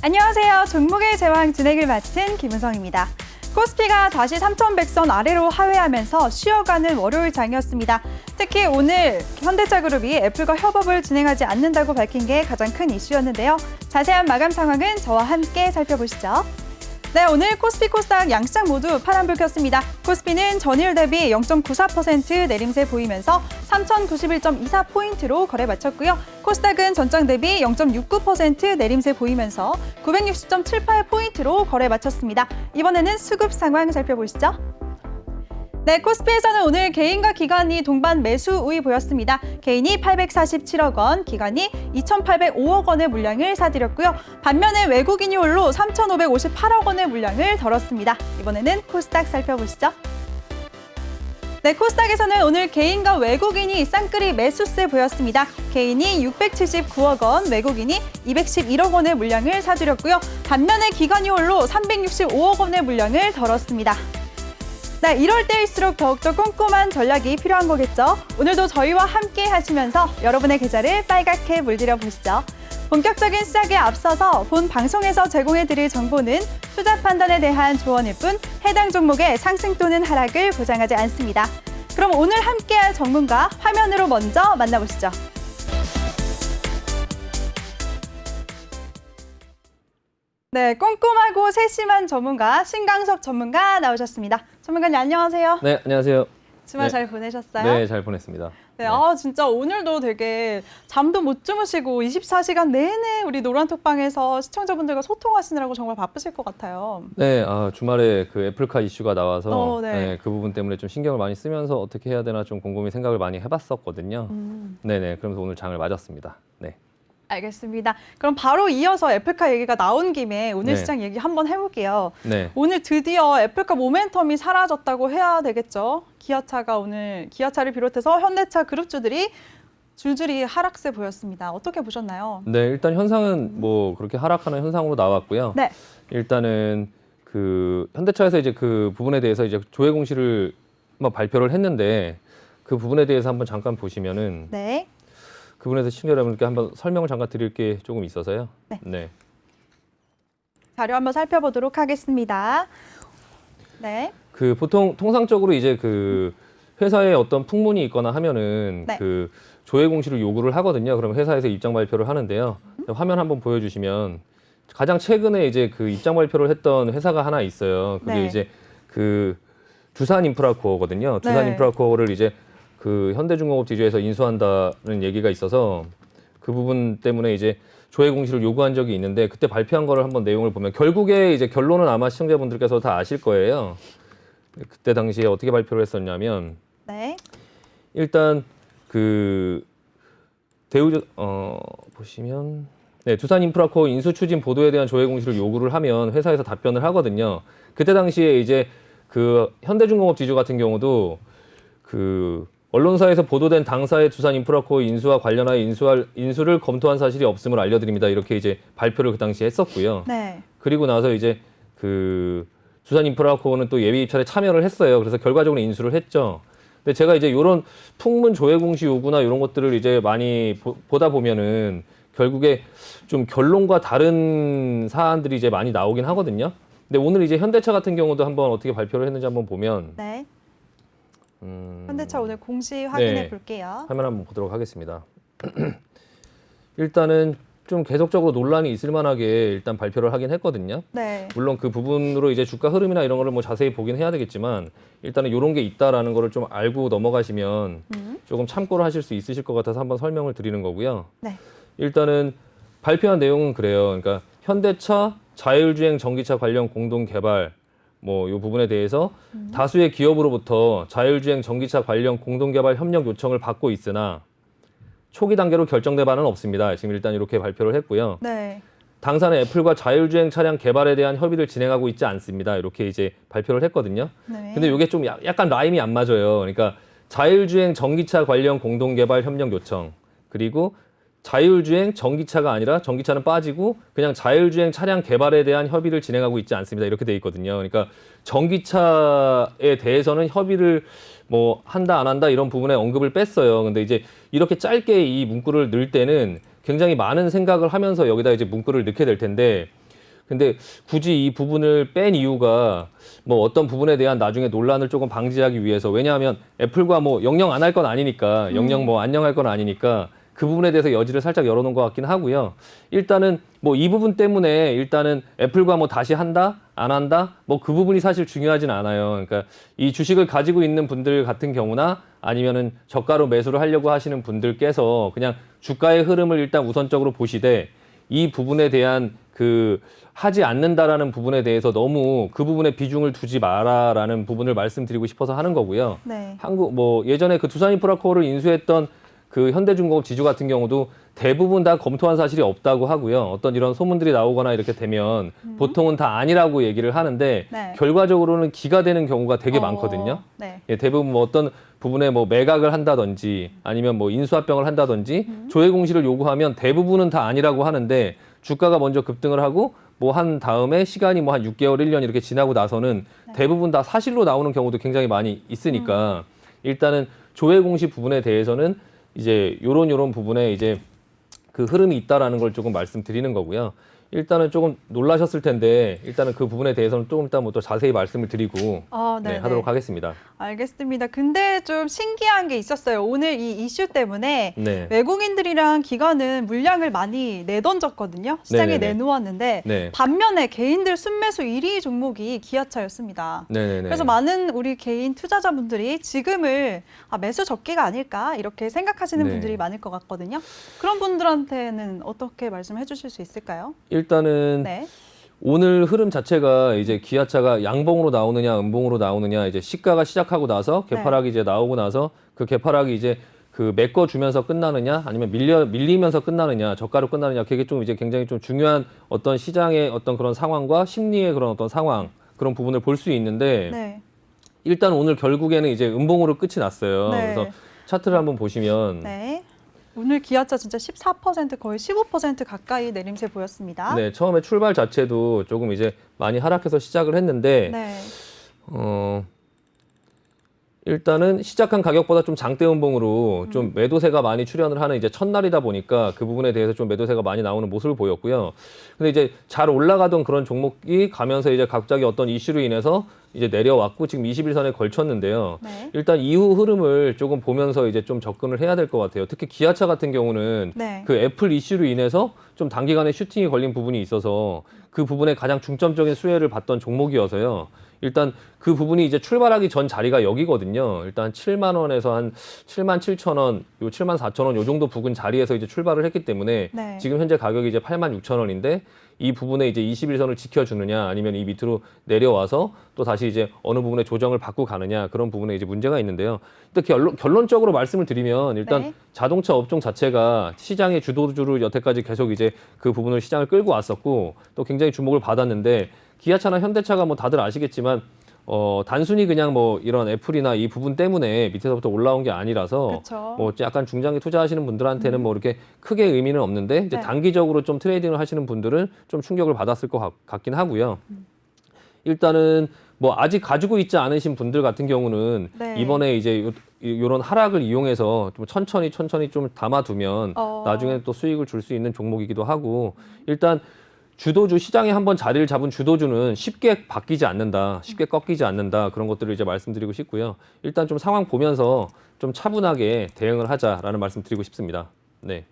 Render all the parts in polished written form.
안녕하세요. 종목의 제왕 진행을 맡은 김은성입니다. 코스피가 다시 3,100선 아래로 하회하면서 쉬어가는 월요일장이었습니다. 특히 오늘 현대차그룹이 애플과 협업을 진행하지 않는다고 밝힌 게 가장 큰 이슈였는데요. 자세한 마감 상황은 저와 함께 살펴보시죠. 네, 오늘 코스피, 코스닥 양시장 모두 파란불 켰습니다. 코스피는 전일 대비 0.94% 내림세 보이면서 3,091.24포인트로 거래 마쳤고요. 코스닥은 전장 대비 0.69% 내림세 보이면서 960.78포인트로 거래 마쳤습니다. 이번에는 수급 상황 살펴보시죠. 네, 코스피에서는 오늘 개인과 기관이 동반 매수 우위 보였습니다. 개인이 847억 원, 기관이 2,805억 원의 물량을 사들였고요. 반면에 외국인이 홀로 3,558억 원의 물량을 덜었습니다. 이번에는 코스닥 살펴보시죠. 네, 코스닥에서는 오늘 개인과 외국인이 쌍끌이 매수세 보였습니다. 개인이 679억 원, 외국인이 211억 원의 물량을 사들였고요. 반면에 기관이 홀로 365억 원의 물량을 덜었습니다. 네, 이럴 때일수록 더욱더 꼼꼼한 전략이 필요한 거겠죠. 오늘도 저희와 함께 하시면서 여러분의 계좌를 빨갛게 물들여 보시죠. 본격적인 시작에 앞서서 본 방송에서 제공해드릴 정보는 투자 판단에 대한 조언일 뿐 해당 종목의 상승 또는 하락을 보장하지 않습니다. 그럼 오늘 함께할 전문가 화면으로 먼저 만나보시죠. 네, 꼼꼼하고 세심한 전문가 신강섭 전문가 나오셨습니다. 전문가님 안녕하세요. 네, 안녕하세요. 주말 네. 잘 보내셨어요? 네, 잘 보냈습니다. 네, 진짜 오늘도 되게 잠도 못 주무시고 24시간 내내 우리 노란톡방에서 시청자분들과 소통하시느라고 정말 바쁘실 것 같아요. 네, 주말에 그 애플카 이슈가 나와서 네. 네, 그 부분 때문에 좀 신경을 많이 쓰면서 어떻게 해야 되나 좀 곰곰이 생각을 많이 해봤었거든요. 네네, 그러면서 오늘 장을 맞았습니다. 네. 알겠습니다. 그럼 바로 이어서 애플카 얘기가 나온 김에 오늘 네. 시장 얘기 한번 해볼게요. 네. 오늘 드디어 애플카 모멘텀이 사라졌다고 해야 되겠죠. 기아차를 비롯해서 현대차 그룹주들이 줄줄이 하락세 보였습니다. 어떻게 보셨나요? 네, 일단 현상은 뭐 그렇게 하락하는 현상으로 나왔고요. 네. 일단은 그 현대차에서 이제 그 부분에 대해서 이제 조회 공시를 발표를 했는데 그 부분에 대해서 한번 잠깐 보시면은 네. 그 부분에서 시청자 여러분께 한번 설명을 잠깐 드릴 게 조금 있어서요. 네. 네. 자료 한번 살펴보도록 하겠습니다. 네. 그 보통 통상적으로 이제 그 회사에 어떤 풍문이 있거나 하면은 네. 그 조회 공시를 요구를 하거든요. 그럼 회사에서 입장 발표를 하는데요. 화면 한번 보여주시면 가장 최근에 이제 그 입장 발표를 했던 회사가 하나 있어요. 그게 네. 이제 그 두산인프라코어거든요. 네. 두산인프라코어를 이제 그 현대중공업 지주에서 인수한다는 얘기가 있어서 그 부분 때문에 이제 조회 공시를 요구한 적이 있는데 그때 발표한 거를 한번 내용을 보면 결국에 이제 결론은 아마 시청자분들께서 다 아실 거예요. 그때 당시에 어떻게 발표를 했었냐면 네. 일단 그 보시면 네, 두산인프라코어 인수 추진 보도에 대한 조회 공시를 요구를 하면 회사에서 답변을 하거든요. 그때 당시에 이제 그 현대중공업 지주 같은 경우도 그 언론사에서 보도된 당사의 두산인프라코어 인수와 관련하여 인수를 검토한 사실이 없음을 알려드립니다. 이렇게 이제 발표를 그 당시에 했었고요. 네. 그리고 나서 이제 그 두산인프라코어는 또 예비 입찰에 참여를 했어요. 그래서 결과적으로 인수를 했죠. 근데 제가 이제 이런 풍문 조회 공시 요구나 이런 것들을 이제 많이 보다 보면은 결국에 좀 결론과 다른 사안들이 이제 많이 나오긴 하거든요. 근데 오늘 이제 현대차 같은 경우도 한번 어떻게 발표를 했는지 한번 보면 네. 현대차 오늘 공시 확인해 볼게요. 화면 한번 보도록 하겠습니다. 일단은 좀 계속적으로 논란이 있을 만하게 일단 발표를 하긴 했거든요. 네. 물론 그 부분으로 이제 주가 흐름이나 이런 거를 뭐 자세히 보긴 해야 되겠지만 일단은 이런 게 있다라는 거를 좀 알고 넘어가시면 조금 참고를 하실 수 있으실 것 같아서 한번 설명을 드리는 거고요. 네. 일단은 발표한 내용은 그래요. 그러니까 현대차 자율주행 전기차 관련 공동 개발 뭐 이 부분에 대해서 다수의 기업으로부터 자율주행 전기차 관련 공동 개발 협력 요청을 받고 있으나 초기 단계로 결정된 바는 없습니다. 지금 일단 이렇게 발표를 했고요. 네. 당사는 애플과 자율주행 차량 개발에 대한 협의를 진행하고 있지 않습니다. 이렇게 이제 발표를 했거든요. 네. 근데 이게 좀 약간 라임이 안 맞아요. 그러니까 자율주행 전기차 관련 공동 개발 협력 요청 그리고 자율주행 전기차가 아니라 전기차는 빠지고 그냥 자율주행 차량 개발에 대한 협의를 진행하고 있지 않습니다. 이렇게 돼 있거든요. 그러니까 전기차에 대해서는 협의를 뭐 한다 안 한다 이런 부분에 언급을 뺐어요. 근데 이제 이렇게 짧게 이 문구를 넣을 때는 굉장히 많은 생각을 하면서 여기다 이제 문구를 넣게 될 텐데 근데 굳이 이 부분을 뺀 이유가 뭐 어떤 부분에 대한 나중에 논란을 조금 방지하기 위해서, 왜냐하면 애플과 뭐 영영 안 할 건 아니니까, 영영 뭐 안녕할 건 아니니까 그 부분에 대해서 여지를 살짝 열어놓은 것 같긴 하고요. 일단은 뭐 이 부분 때문에 일단은 애플과 뭐 다시 한다? 안 한다? 뭐 그 부분이 사실 중요하진 않아요. 그러니까 이 주식을 가지고 있는 분들 같은 경우나 아니면은 저가로 매수를 하려고 하시는 분들께서 그냥 주가의 흐름을 일단 우선적으로 보시되, 이 부분에 대한 그 하지 않는다라는 부분에 대해서 너무 그 부분에 비중을 두지 마라라는 부분을 말씀드리고 싶어서 하는 거고요. 네. 한국 뭐 예전에 그 두산인프라코어를 인수했던 그 현대중공업 지주 같은 경우도 대부분 다 검토한 사실이 없다고 하고요. 어떤 이런 소문들이 나오거나 이렇게 되면 보통은 다 아니라고 얘기를 하는데 네. 결과적으로는 기가 되는 경우가 되게 많거든요. 네. 예, 대부분 뭐 어떤 부분에 뭐 매각을 한다든지 아니면 뭐 인수합병을 한다든지 조회 공시를 요구하면 대부분은 다 아니라고 하는데, 주가가 먼저 급등을 하고 뭐 한 다음에 시간이 뭐 한 6개월, 1년 이렇게 지나고 나서는 대부분 다 사실로 나오는 경우도 굉장히 많이 있으니까 일단은 조회 공시 부분에 대해서는 이제 요런 부분에 이제 그 흐름이 있다라는 걸 조금 말씀드리는 거고요. 일단은 조금 놀라셨을 텐데 일단은 그 부분에 대해서는 조금 이따 뭐 또 자세히 말씀을 드리고 네, 하도록 하겠습니다. 알겠습니다. 근데 좀 신기한 게 있었어요. 오늘 이 이슈 때문에 네. 외국인들이랑 기관은 물량을 많이 내던졌거든요. 시장에 네네네. 내놓았는데 네. 반면에 개인들 순매수 1위 종목이 기아차였습니다. 네네네. 그래서 많은 우리 개인 투자자분들이 지금을 매수 적기가 아닐까 이렇게 생각하시는 네. 분들이 많을 것 같거든요. 그런 분들한테는 어떻게 말씀해 주실 수 있을까요? 일단은 네. 오늘 흐름 자체가 이제 기아차가 양봉으로 나오느냐 음봉으로 나오느냐, 이제 시가가 시작하고 나서 개파락이 이제 나오고 나서 그 개파락이 이제 그 메꿔 주면서 끝나느냐 아니면 밀리면서 끝나느냐, 저가로 끝나느냐, 그게 좀 이제 굉장히 좀 중요한 어떤 시장의 어떤 그런 상황과 심리의 그런 어떤 상황, 그런 부분을 볼 수 있는데 네. 일단 오늘 결국에는 이제 음봉으로 끝이 났어요. 네. 그래서 차트를 한번 보시면 네. 오늘 기아차 진짜 14% 거의 15% 가까이 내림세 보였습니다. 네, 처음에 출발 자체도 조금 이제 많이 하락해서 시작을 했는데 네. 일단은 시작한 가격보다 좀 장대 음봉으로 좀 매도세가 많이 출현을 하는 이제 첫날이다 보니까 그 부분에 대해서 좀 매도세가 많이 나오는 모습을 보였고요. 근데 이제 잘 올라가던 그런 종목이 가면서 이제 갑자기 어떤 이슈로 인해서 이제 내려왔고 지금 21선에 걸쳤는데요. 네. 일단 이후 흐름을 조금 보면서 이제 좀 접근을 해야 될 것 같아요. 특히 기아차 같은 경우는 네. 그 애플 이슈로 인해서 좀 단기간에 슈팅이 걸린 부분이 있어서 그 부분에 가장 중점적인 수혜를 받던 종목이어서요. 일단 그 부분이 이제 출발하기 전 자리가 여기거든요. 일단 7만 원에서 한 7만 7천 원, 요 7만 4천 원 요 정도 부근 자리에서 이제 출발을 했기 때문에 네. 지금 현재 가격이 이제 8만 6천 원인데 이 부분에 이제 21선을 지켜주느냐 아니면 이 밑으로 내려와서 또 다시 이제 어느 부분에 조정을 받고 가느냐, 그런 부분에 이제 문제가 있는데요. 일단 결론적으로 말씀을 드리면 일단 네. 자동차 업종 자체가 시장의 주도주로 여태까지 계속 이제 그 부분을 시장을 끌고 왔었고 또 굉장히 주목을 받았는데, 기아차나 현대차가 뭐 다들 아시겠지만 단순히 그냥 뭐 이런 애플이나 이 부분 때문에 밑에서부터 올라온 게 아니라서 그쵸. 뭐 약간 중장기 투자하시는 분들한테는 뭐 이렇게 크게 의미는 없는데 이제 네. 단기적으로 좀 트레이딩을 하시는 분들은 좀 충격을 받았을 것 같긴 하고요. 일단은 뭐 아직 가지고 있지 않으신 분들 같은 경우는 네. 이번에 이제 요런 하락을 이용해서 좀 천천히 좀 담아두면 나중에 또 수익을 줄 수 있는 종목이기도 하고, 일단 주도주, 시장에 한번 자리를 잡은 주도주는 쉽게 바뀌지 않는다, 쉽게 꺾이지 않는다, 그런 것들을 이제 말씀드리고 싶고요. 일단 좀 상황 보면서 좀 차분하게 대응을 하자라는 말씀 드리고 싶습니다. 네.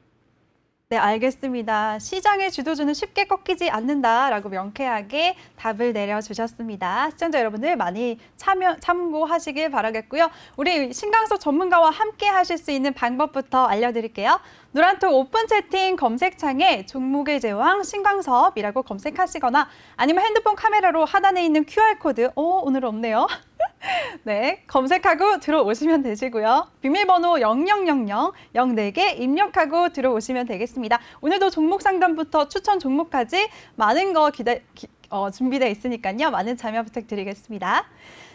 네, 알겠습니다. 시장의 주도주는 쉽게 꺾이지 않는다라고 명쾌하게 답을 내려주셨습니다. 시청자 여러분들 많이 참고하시길 바라겠고요. 우리 신강석 전문가와 함께 하실 수 있는 방법부터 알려드릴게요. 노란톡 오픈 채팅 검색창에 종목의 제왕 신광섭이라고 검색하시거나 아니면 핸드폰 카메라로 하단에 있는 QR코드, 오늘 없네요. 네, 검색하고 들어오시면 되시고요. 비밀번호 0000-04개 입력하고 들어오시면 되겠습니다. 오늘도 종목 상담부터 추천 종목까지 많은 거 준비되어 있으니까요. 많은 참여 부탁드리겠습니다.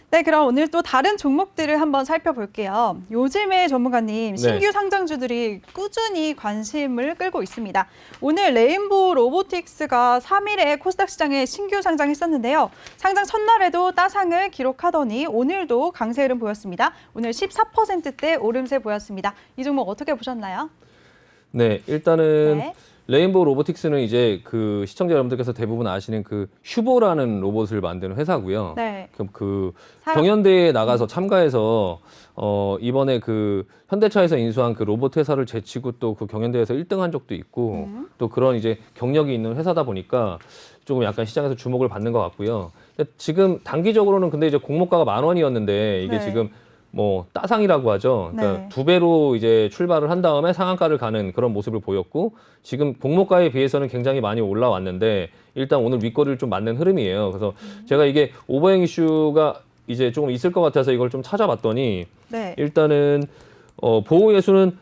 네, 그럼 오늘 또 다른 종목들을 한번 살펴볼게요. 요즘에 전문가님, 신규 상장주들이 꾸준히 관심을 끌고 있습니다. 오늘 레인보우 로보틱스가 3일에 코스닥 시장에 신규 상장했었는데요. 상장 첫날에도 따상을 기록하더니 오늘도 강세 흐름 보였습니다. 오늘 14%대 오름세 보였습니다. 이 종목 어떻게 보셨나요? 네, 일단은 네. 레인보우 로보틱스는 이제 그 시청자 여러분들께서 대부분 아시는 그 슈보라는 로봇을 만드는 회사고요. 네. 그럼 그 사용- 경연대회에 나가서 참가해서 이번에 그 현대차에서 인수한 그 로봇 회사를 제치고 또 그 경연대회에서 1등한 적도 있고 또 그런 이제 경력이 있는 회사다 보니까 조금 약간 시장에서 주목을 받는 것 같고요. 근데 지금 단기적으로는 근데 이제 공모가가 10,000원이었는데 이게 네. 지금 뭐 따상이라고 하죠. 그러니까 네. 2배로 이제 출발을 한 다음에 상한가를 가는 그런 모습을 보였고 지금 공모가에 비해서는 굉장히 많이 올라왔는데 일단 오늘 윗거리를 좀 맞는 흐름이에요. 그래서 제가 이게 오버행 이슈가 이제 조금 있을 것 같아서 이걸 좀 찾아봤더니 네. 일단은 보호 예수는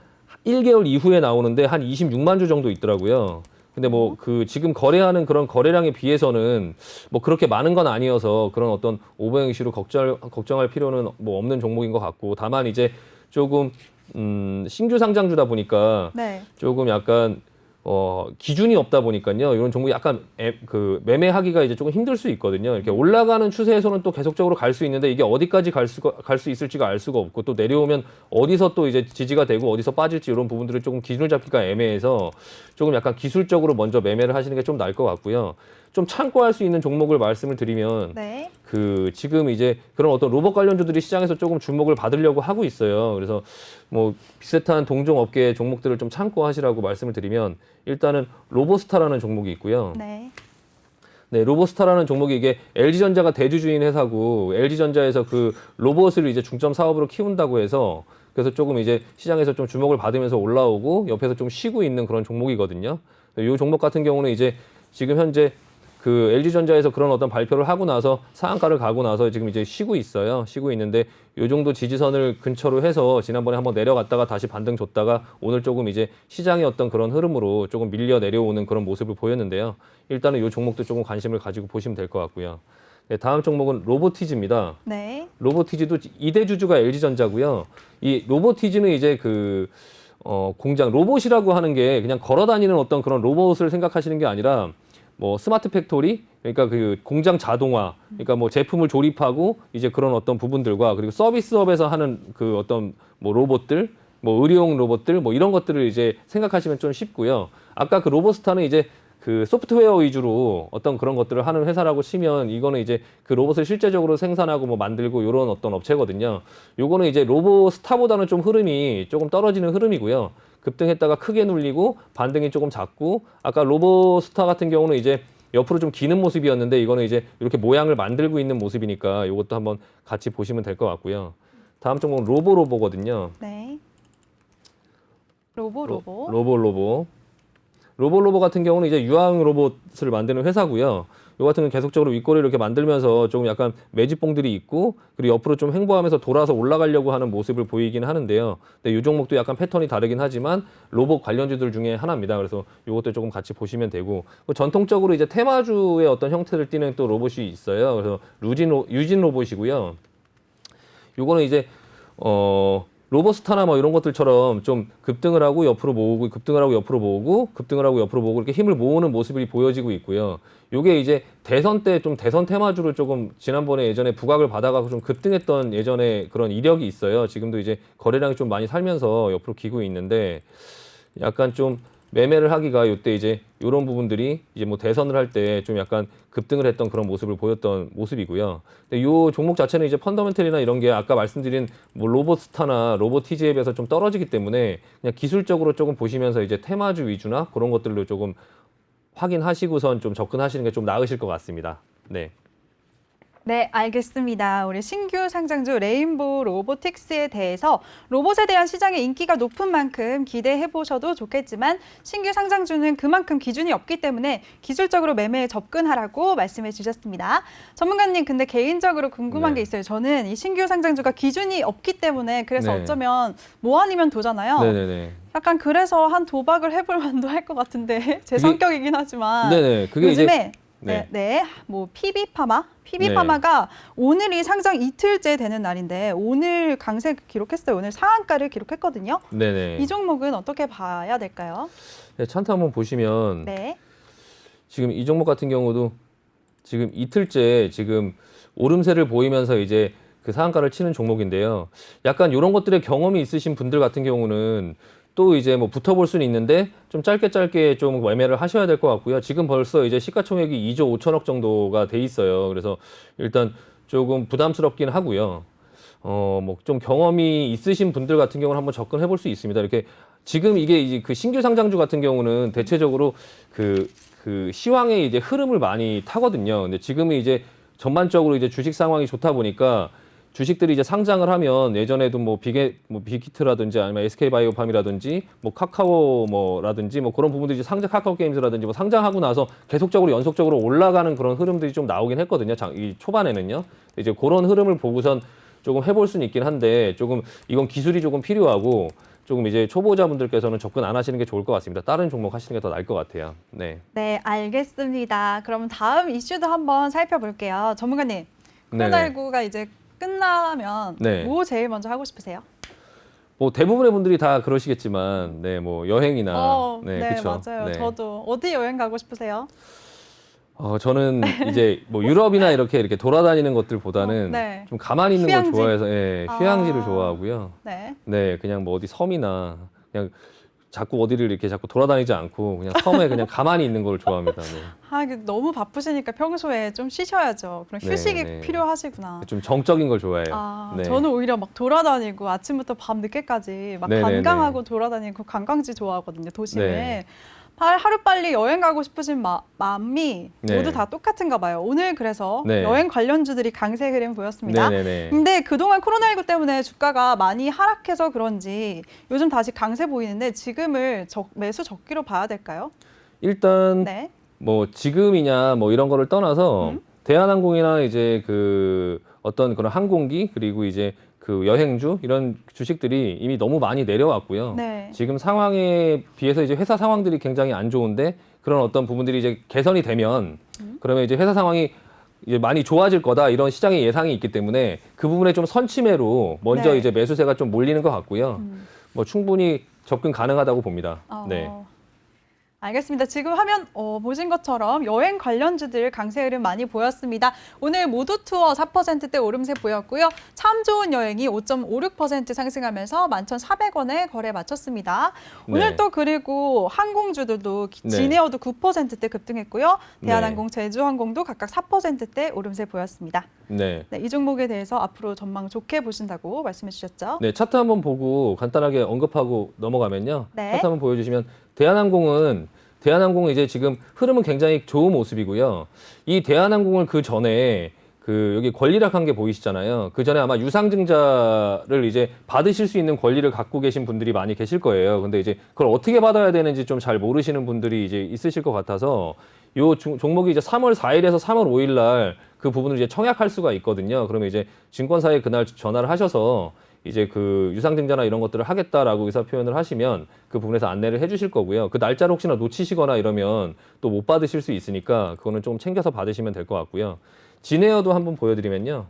1개월 이후에 나오는데 한 26만 주 정도 있더라고요. 근데 뭐 그 지금 거래하는 그런 거래량에 비해서는 뭐 그렇게 많은 건 아니어서 그런 어떤 오버행 이슈로 걱정할 필요는 뭐 없는 종목인 것 같고 다만 이제 조금 신규 상장주다 보니까 네. 조금 약간 기준이 없다 보니까요. 이런 종목이 약간 그 매매하기가 이제 조금 힘들 수 있거든요. 이렇게 올라가는 추세에서는 또 계속적으로 갈 수 있는데 이게 어디까지 갈 수 있을지가 알 수가 없고 또 내려오면 어디서 또 이제 지지가 되고 어디서 빠질지 이런 부분들을 조금 기준을 잡기가 애매해서 조금 약간 기술적으로 먼저 매매를 하시는 게 좀 나을 것 같고요. 좀 참고할 수 있는 종목을 말씀을 드리면 네. 그 지금 이제 그런 어떤 로봇 관련주들이 시장에서 조금 주목을 받으려고 하고 있어요. 그래서 뭐 비슷한 동종 업계 종목들을 좀 참고하시라고 말씀을 드리면 일단은 로보스타라는 종목이 있고요. 네. 네, 로보스타라는 종목이 이게 LG전자가 대주주인 회사고 LG전자에서 그 로봇을 이제 중점 사업으로 키운다고 해서 그래서 조금 이제 시장에서 좀 주목을 받으면서 올라오고 옆에서 좀 쉬고 있는 그런 종목이거든요. 이 종목 같은 경우는 이제 지금 현재 그 LG전자에서 그런 어떤 발표를 하고 나서 상한가를 가고 나서 지금 이제 쉬고 있어요. 쉬고 있는데 이 정도 지지선을 근처로 해서 지난번에 한번 내려갔다가 다시 반등 줬다가 오늘 조금 이제 시장의 어떤 그런 흐름으로 조금 밀려 내려오는 그런 모습을 보였는데요. 일단은 이 종목도 조금 관심을 가지고 보시면 될 것 같고요. 네, 다음 종목은 로보티즈입니다. 네. 로보티즈도 2대 주주가 LG전자고요. 이 로보티즈는 이제 그 공장 로봇이라고 하는 게 그냥 걸어 다니는 어떤 그런 로봇을 생각하시는 게 아니라 뭐 스마트 팩토리 그러니까 그 공장 자동화 그러니까 뭐 제품을 조립하고 이제 그런 어떤 부분들과 그리고 서비스업에서 하는 그 어떤 뭐 로봇들 뭐 의료용 로봇들 뭐 이런 것들을 이제 생각하시면 좀 쉽고요. 아까 그 로보스타는 이제 그 소프트웨어 위주로 어떤 그런 것들을 하는 회사라고 치면 이거는 이제 그 로봇을 실제적으로 생산하고 뭐 만들고 이런 어떤 업체거든요. 요거는 이제 로보스타보다는 좀 흐름이 조금 떨어지는 흐름이고요. 급등했다가 크게 눌리고 반등이 조금 작고 아까 로보스타 같은 경우는 이제 옆으로 좀 기는 모습이었는데 이거는 이제 이렇게 모양을 만들고 있는 모습이니까 이것도 한번 같이 보시면 될 것 같고요. 다음 종목은 로보거든요. 네. 로보. 로보 같은 경우는 이제 유황 로봇을 만드는 회사고요. 요 같은 경우는 계속적으로 윗꼬리 이렇게 만들면서 조금 약간 매집봉들이 있고 그리고 옆으로 좀 횡보하면서 돌아서 올라가려고 하는 모습을 보이긴 하는데요. 근데 이 종목도 약간 패턴이 다르긴 하지만 로봇 관련주들 중에 하나입니다. 그래서 이것도 조금 같이 보시면 되고 전통적으로 이제 테마주의 어떤 형태를 띠는 또 로봇이 있어요. 그래서 유진 로봇이고요. 요거는 이제 로보스타나 뭐 이런 것들처럼 좀 급등을 하고 옆으로 모으고 급등을 하고 옆으로 모으고 급등을 하고 옆으로 모으고 이렇게 힘을 모으는 모습이 보여지고 있고요. 요게 이제 대선 때 좀 대선 테마주를 조금 지난번에 예전에 부각을 받아가고 좀 급등했던 예전에 그런 이력이 있어요. 지금도 이제 거래량이 좀 많이 살면서 옆으로 기고 있는데 약간 좀 매매를 하기가 이때 이제 이런 부분들이 이제 뭐 대선을 할 때 좀 약간 급등을 했던 그런 모습을 보였던 모습이고요. 근데 이 종목 자체는 이제 펀더멘털이나 이런 게 아까 말씀드린 뭐 로보스타나 로보티즈에 비해서 좀 떨어지기 때문에 그냥 기술적으로 조금 보시면서 이제 테마주 위주나 그런 것들로 조금 확인하시고선 좀 접근하시는 게 좀 나으실 것 같습니다. 네. 네, 알겠습니다. 우리 신규 상장주 레인보우 로보틱스에 대해서 로봇에 대한 시장의 인기가 높은 만큼 기대해 보셔도 좋겠지만 신규 상장주는 그만큼 기준이 없기 때문에 기술적으로 매매에 접근하라고 말씀해 주셨습니다. 전문가님, 근데 개인적으로 궁금한 네. 게 있어요. 저는 이 신규 상장주가 기준이 없기 때문에 그래서 네. 어쩌면 뭐 아니면 도잖아요. 네네네. 약간 그래서 한 도박을 해볼 만도 할 것 같은데 제 성격이긴 하지만 네네. 그게 요즘에 네. 뭐 PB파마가 오늘이 상장 이틀째 되는 날인데 오늘 강세 기록했어요. 오늘 상한가를 기록했거든요. 네네. 이 종목은 어떻게 봐야 될까요? 네, 차트 한번 보시면 네. 지금 이 종목 같은 경우도 지금 이틀째 지금 오름세를 보이면서 이제 그 상한가를 치는 종목인데요. 약간 이런 것들의 경험이 있으신 분들 같은 경우는 또 이제 뭐 붙어볼 수는 있는데 좀 짧게 좀 매매를 하셔야 될 것 같고요. 지금 벌써 이제 시가총액이 2조 5천억 정도가 돼 있어요. 그래서 일단 조금 부담스럽긴 하고요. 뭐 좀 경험이 있으신 분들 같은 경우는 한번 접근해 볼 수 있습니다. 이렇게 지금 이게 이제 그 신규 상장주 같은 경우는 대체적으로 그 시황의 이제 흐름을 많이 타거든요. 근데 지금은 이제 전반적으로 이제 주식 상황이 좋다 보니까 주식들이 이제 상장을 하면 예전에도 뭐 빅히트라든지 아니면 SK바이오팜이라든지 뭐 카카오 뭐라든지 뭐 그런 부분들이 이제 카카오 게임즈라든지 뭐 상장하고 나서 계속적으로 연속적으로 올라가는 그런 흐름들이 좀 나오긴 했거든요. 이 초반에는요. 이제 그런 흐름을 보고선 조금 해볼 수는 있긴 한데 조금 이건 기술이 조금 필요하고 조금 이제 초보자분들께서는 접근 안 하시는 게 좋을 것 같습니다. 다른 종목 하시는 게 더 나을 것 같아요. 네. 네, 알겠습니다. 그럼 다음 이슈도 한번 살펴볼게요. 전문가님, 네네. 코로나19가 이제 끝나면 네. 뭐 제일 먼저 하고 싶으세요? 뭐 대부분의 분들이 다 그러시겠지만, 네, 뭐 여행이나, 네, 그쵸. 맞아요. 네. 저도 어디 여행 가고 싶으세요? 저는 이제 뭐 유럽이나 이렇게 돌아다니는 것들보다는 네. 좀 가만히 있는 걸 휴양지? 좋아해서, 예, 휴양지를 아. 좋아하고요. 네. 네, 그냥 뭐 어디 섬이나 그냥 자꾸 어디를 이렇게 자꾸 돌아다니지 않고 그냥 섬에 그냥 가만히 있는 걸 좋아합니다. 네. 이게 너무 바쁘시니까 평소에 좀 쉬셔야죠. 그럼 네, 휴식이 네. 필요하시구나. 좀 정적인 걸 좋아해요. 네. 저는 오히려 막 돌아다니고 아침부터 밤 늦게까지 막 네, 네, 관광하고 돌아다니고 관광지 좋아하거든요, 도심에. 네. 하루빨리 여행 가고 싶으신 마음이 네. 모두 다 똑같은가 봐요. 오늘 그래서 네. 여행 관련주들이 강세 흐름 보였습니다. 네네네. 근데 그동안 코로나19 때문에 주가가 많이 하락해서 그런지 요즘 다시 강세 보이는데 지금을 매수 적기로 봐야 될까요? 일단 네. 뭐 지금이냐 뭐 이런 거를 떠나서 대한항공이나 이제 그 어떤 그런 항공기 그리고 이제 그 여행주 이런 주식들이 이미 너무 많이 내려왔고요. 네. 지금 상황에 비해서 이제 회사 상황들이 굉장히 안 좋은데 그런 어떤 부분들이 이제 개선이 되면 그러면 이제 회사 상황이 이제 많이 좋아질 거다 이런 시장의 예상이 있기 때문에 그 부분에 좀 선침해로 먼저 네. 이제 매수세가 좀 몰리는 것 같고요. 뭐 충분히 접근 가능하다고 봅니다. 네. 알겠습니다. 지금 화면 보신 것처럼 여행 관련주들 강세 흐름 많이 보였습니다. 오늘 모두 투어 4%대 오름세 보였고요. 참 좋은 여행이 5.56% 상승하면서 11,400원에 거래 마쳤습니다. 오늘 네. 또 그리고 항공주들도 네. 진에어도 9%대 급등했고요. 네. 대한항공, 제주항공도 각각 4%대 오름세 보였습니다. 네. 네, 이 종목에 대해서 앞으로 전망 좋게 보신다고 말씀해 주셨죠? 네, 차트 한번 보고 간단하게 언급하고 넘어가면요. 네. 차트 한번 보여주시면 대한항공은 이제 지금 흐름은 굉장히 좋은 모습이고요. 이 대한항공을 그 전에 여기 권리락한 게 보이시잖아요. 그 전에 아마 유상증자를 이제 받으실 수 있는 권리를 갖고 계신 분들이 많이 계실 거예요. 근데 이제 그걸 어떻게 받아야 되는지 좀 잘 모르시는 분들이 이제 있으실 것 같아서 요 종목이 이제 3월 4일에서 3월 5일 날 그 부분을 이제 청약할 수가 있거든요. 그러면 이제 증권사에 그날 전화를 하셔서 이제 그 유상증자나 이런 것들을 하겠다라고 의사 표현을 하시면 그 부분에서 안내를 해주실 거고요. 그 날짜를 혹시나 놓치시거나 이러면 또 못 받으실 수 있으니까 그거는 좀 챙겨서 받으시면 될 것 같고요. 진에어도 한번 보여드리면요.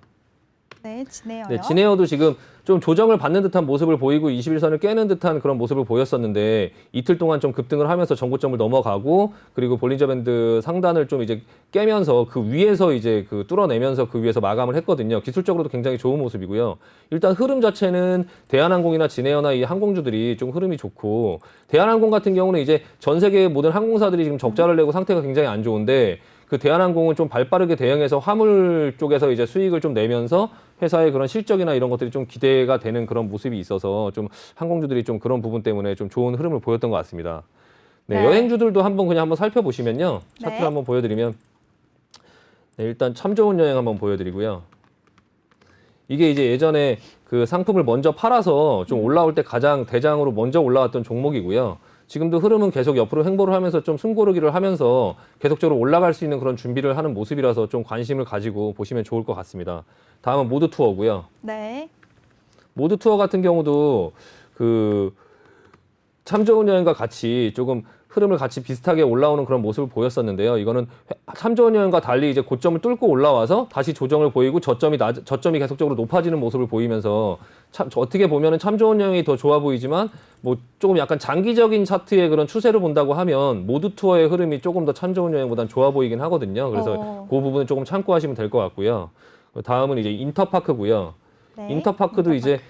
네, 진에어요. 네, 진에어도 지금 좀 조정을 받는 듯한 모습을 보이고 21선을 깨는 듯한 그런 모습을 보였었는데 이틀 동안 좀 급등을 하면서 정고점을 넘어가고 그리고 볼린저 밴드 상단을 좀 이제 깨면서 그 위에서 이제 뚫어내면서 그 위에서 마감을 했거든요. 기술적으로도 굉장히 좋은 모습이고요. 일단 흐름 자체는 대한항공이나 진에어나 이 항공주들이 좀 흐름이 좋고 대한항공 같은 경우는 이제 전 세계 모든 항공사들이 지금 적자를 내고 상태가 굉장히 안 좋은데 그 대한항공은 좀 발빠르게 대응해서 화물 쪽에서 이제 수익을 좀 내면서 회사의 그런 실적이나 이런 것들이 좀 기대가 되는 그런 모습이 있어서 좀 항공주들이 좀 그런 부분 때문에 좀 좋은 흐름을 보였던 것 같습니다. 네, 네. 여행주들도 한번 살펴보시면요. 차트를 네. 한번 보여드리면 네, 일단 참 좋은 여행 한번 보여드리고요. 이게 이제 예전에 그 상품을 먼저 팔아서 좀 올라올 때 가장 대장으로 먼저 올라왔던 종목이고요. 지금도 흐름은 계속 옆으로 횡보를 하면서 좀 숨고르기를 하면서 계속적으로 올라갈 수 있는 그런 준비를 하는 모습이라서 좀 관심을 가지고 보시면 좋을 것 같습니다. 다음은 모드 투어고요. 네. 모드 투어 같은 경우도 참 좋은 여행과 같이 조금 흐름을 같이 비슷하게 올라오는 그런 모습을 보였었는데요. 이거는 참 좋은 여행과 달리 이제 고점을 뚫고 올라와서 다시 조정을 보이고 저점이 계속적으로 높아지는 모습을 보이면서 어떻게 보면은 참 좋은 여행이 더 좋아 보이지만 뭐 조금 약간 장기적인 차트의 그런 추세를 본다고 하면 모드 투어의 흐름이 조금 더 참 좋은 여행보다는 좋아 보이긴 하거든요. 그래서 그 부분은 조금 참고하시면 될 것 같고요. 다음은 이제 인터파크고요. 네. 인터파크도 이제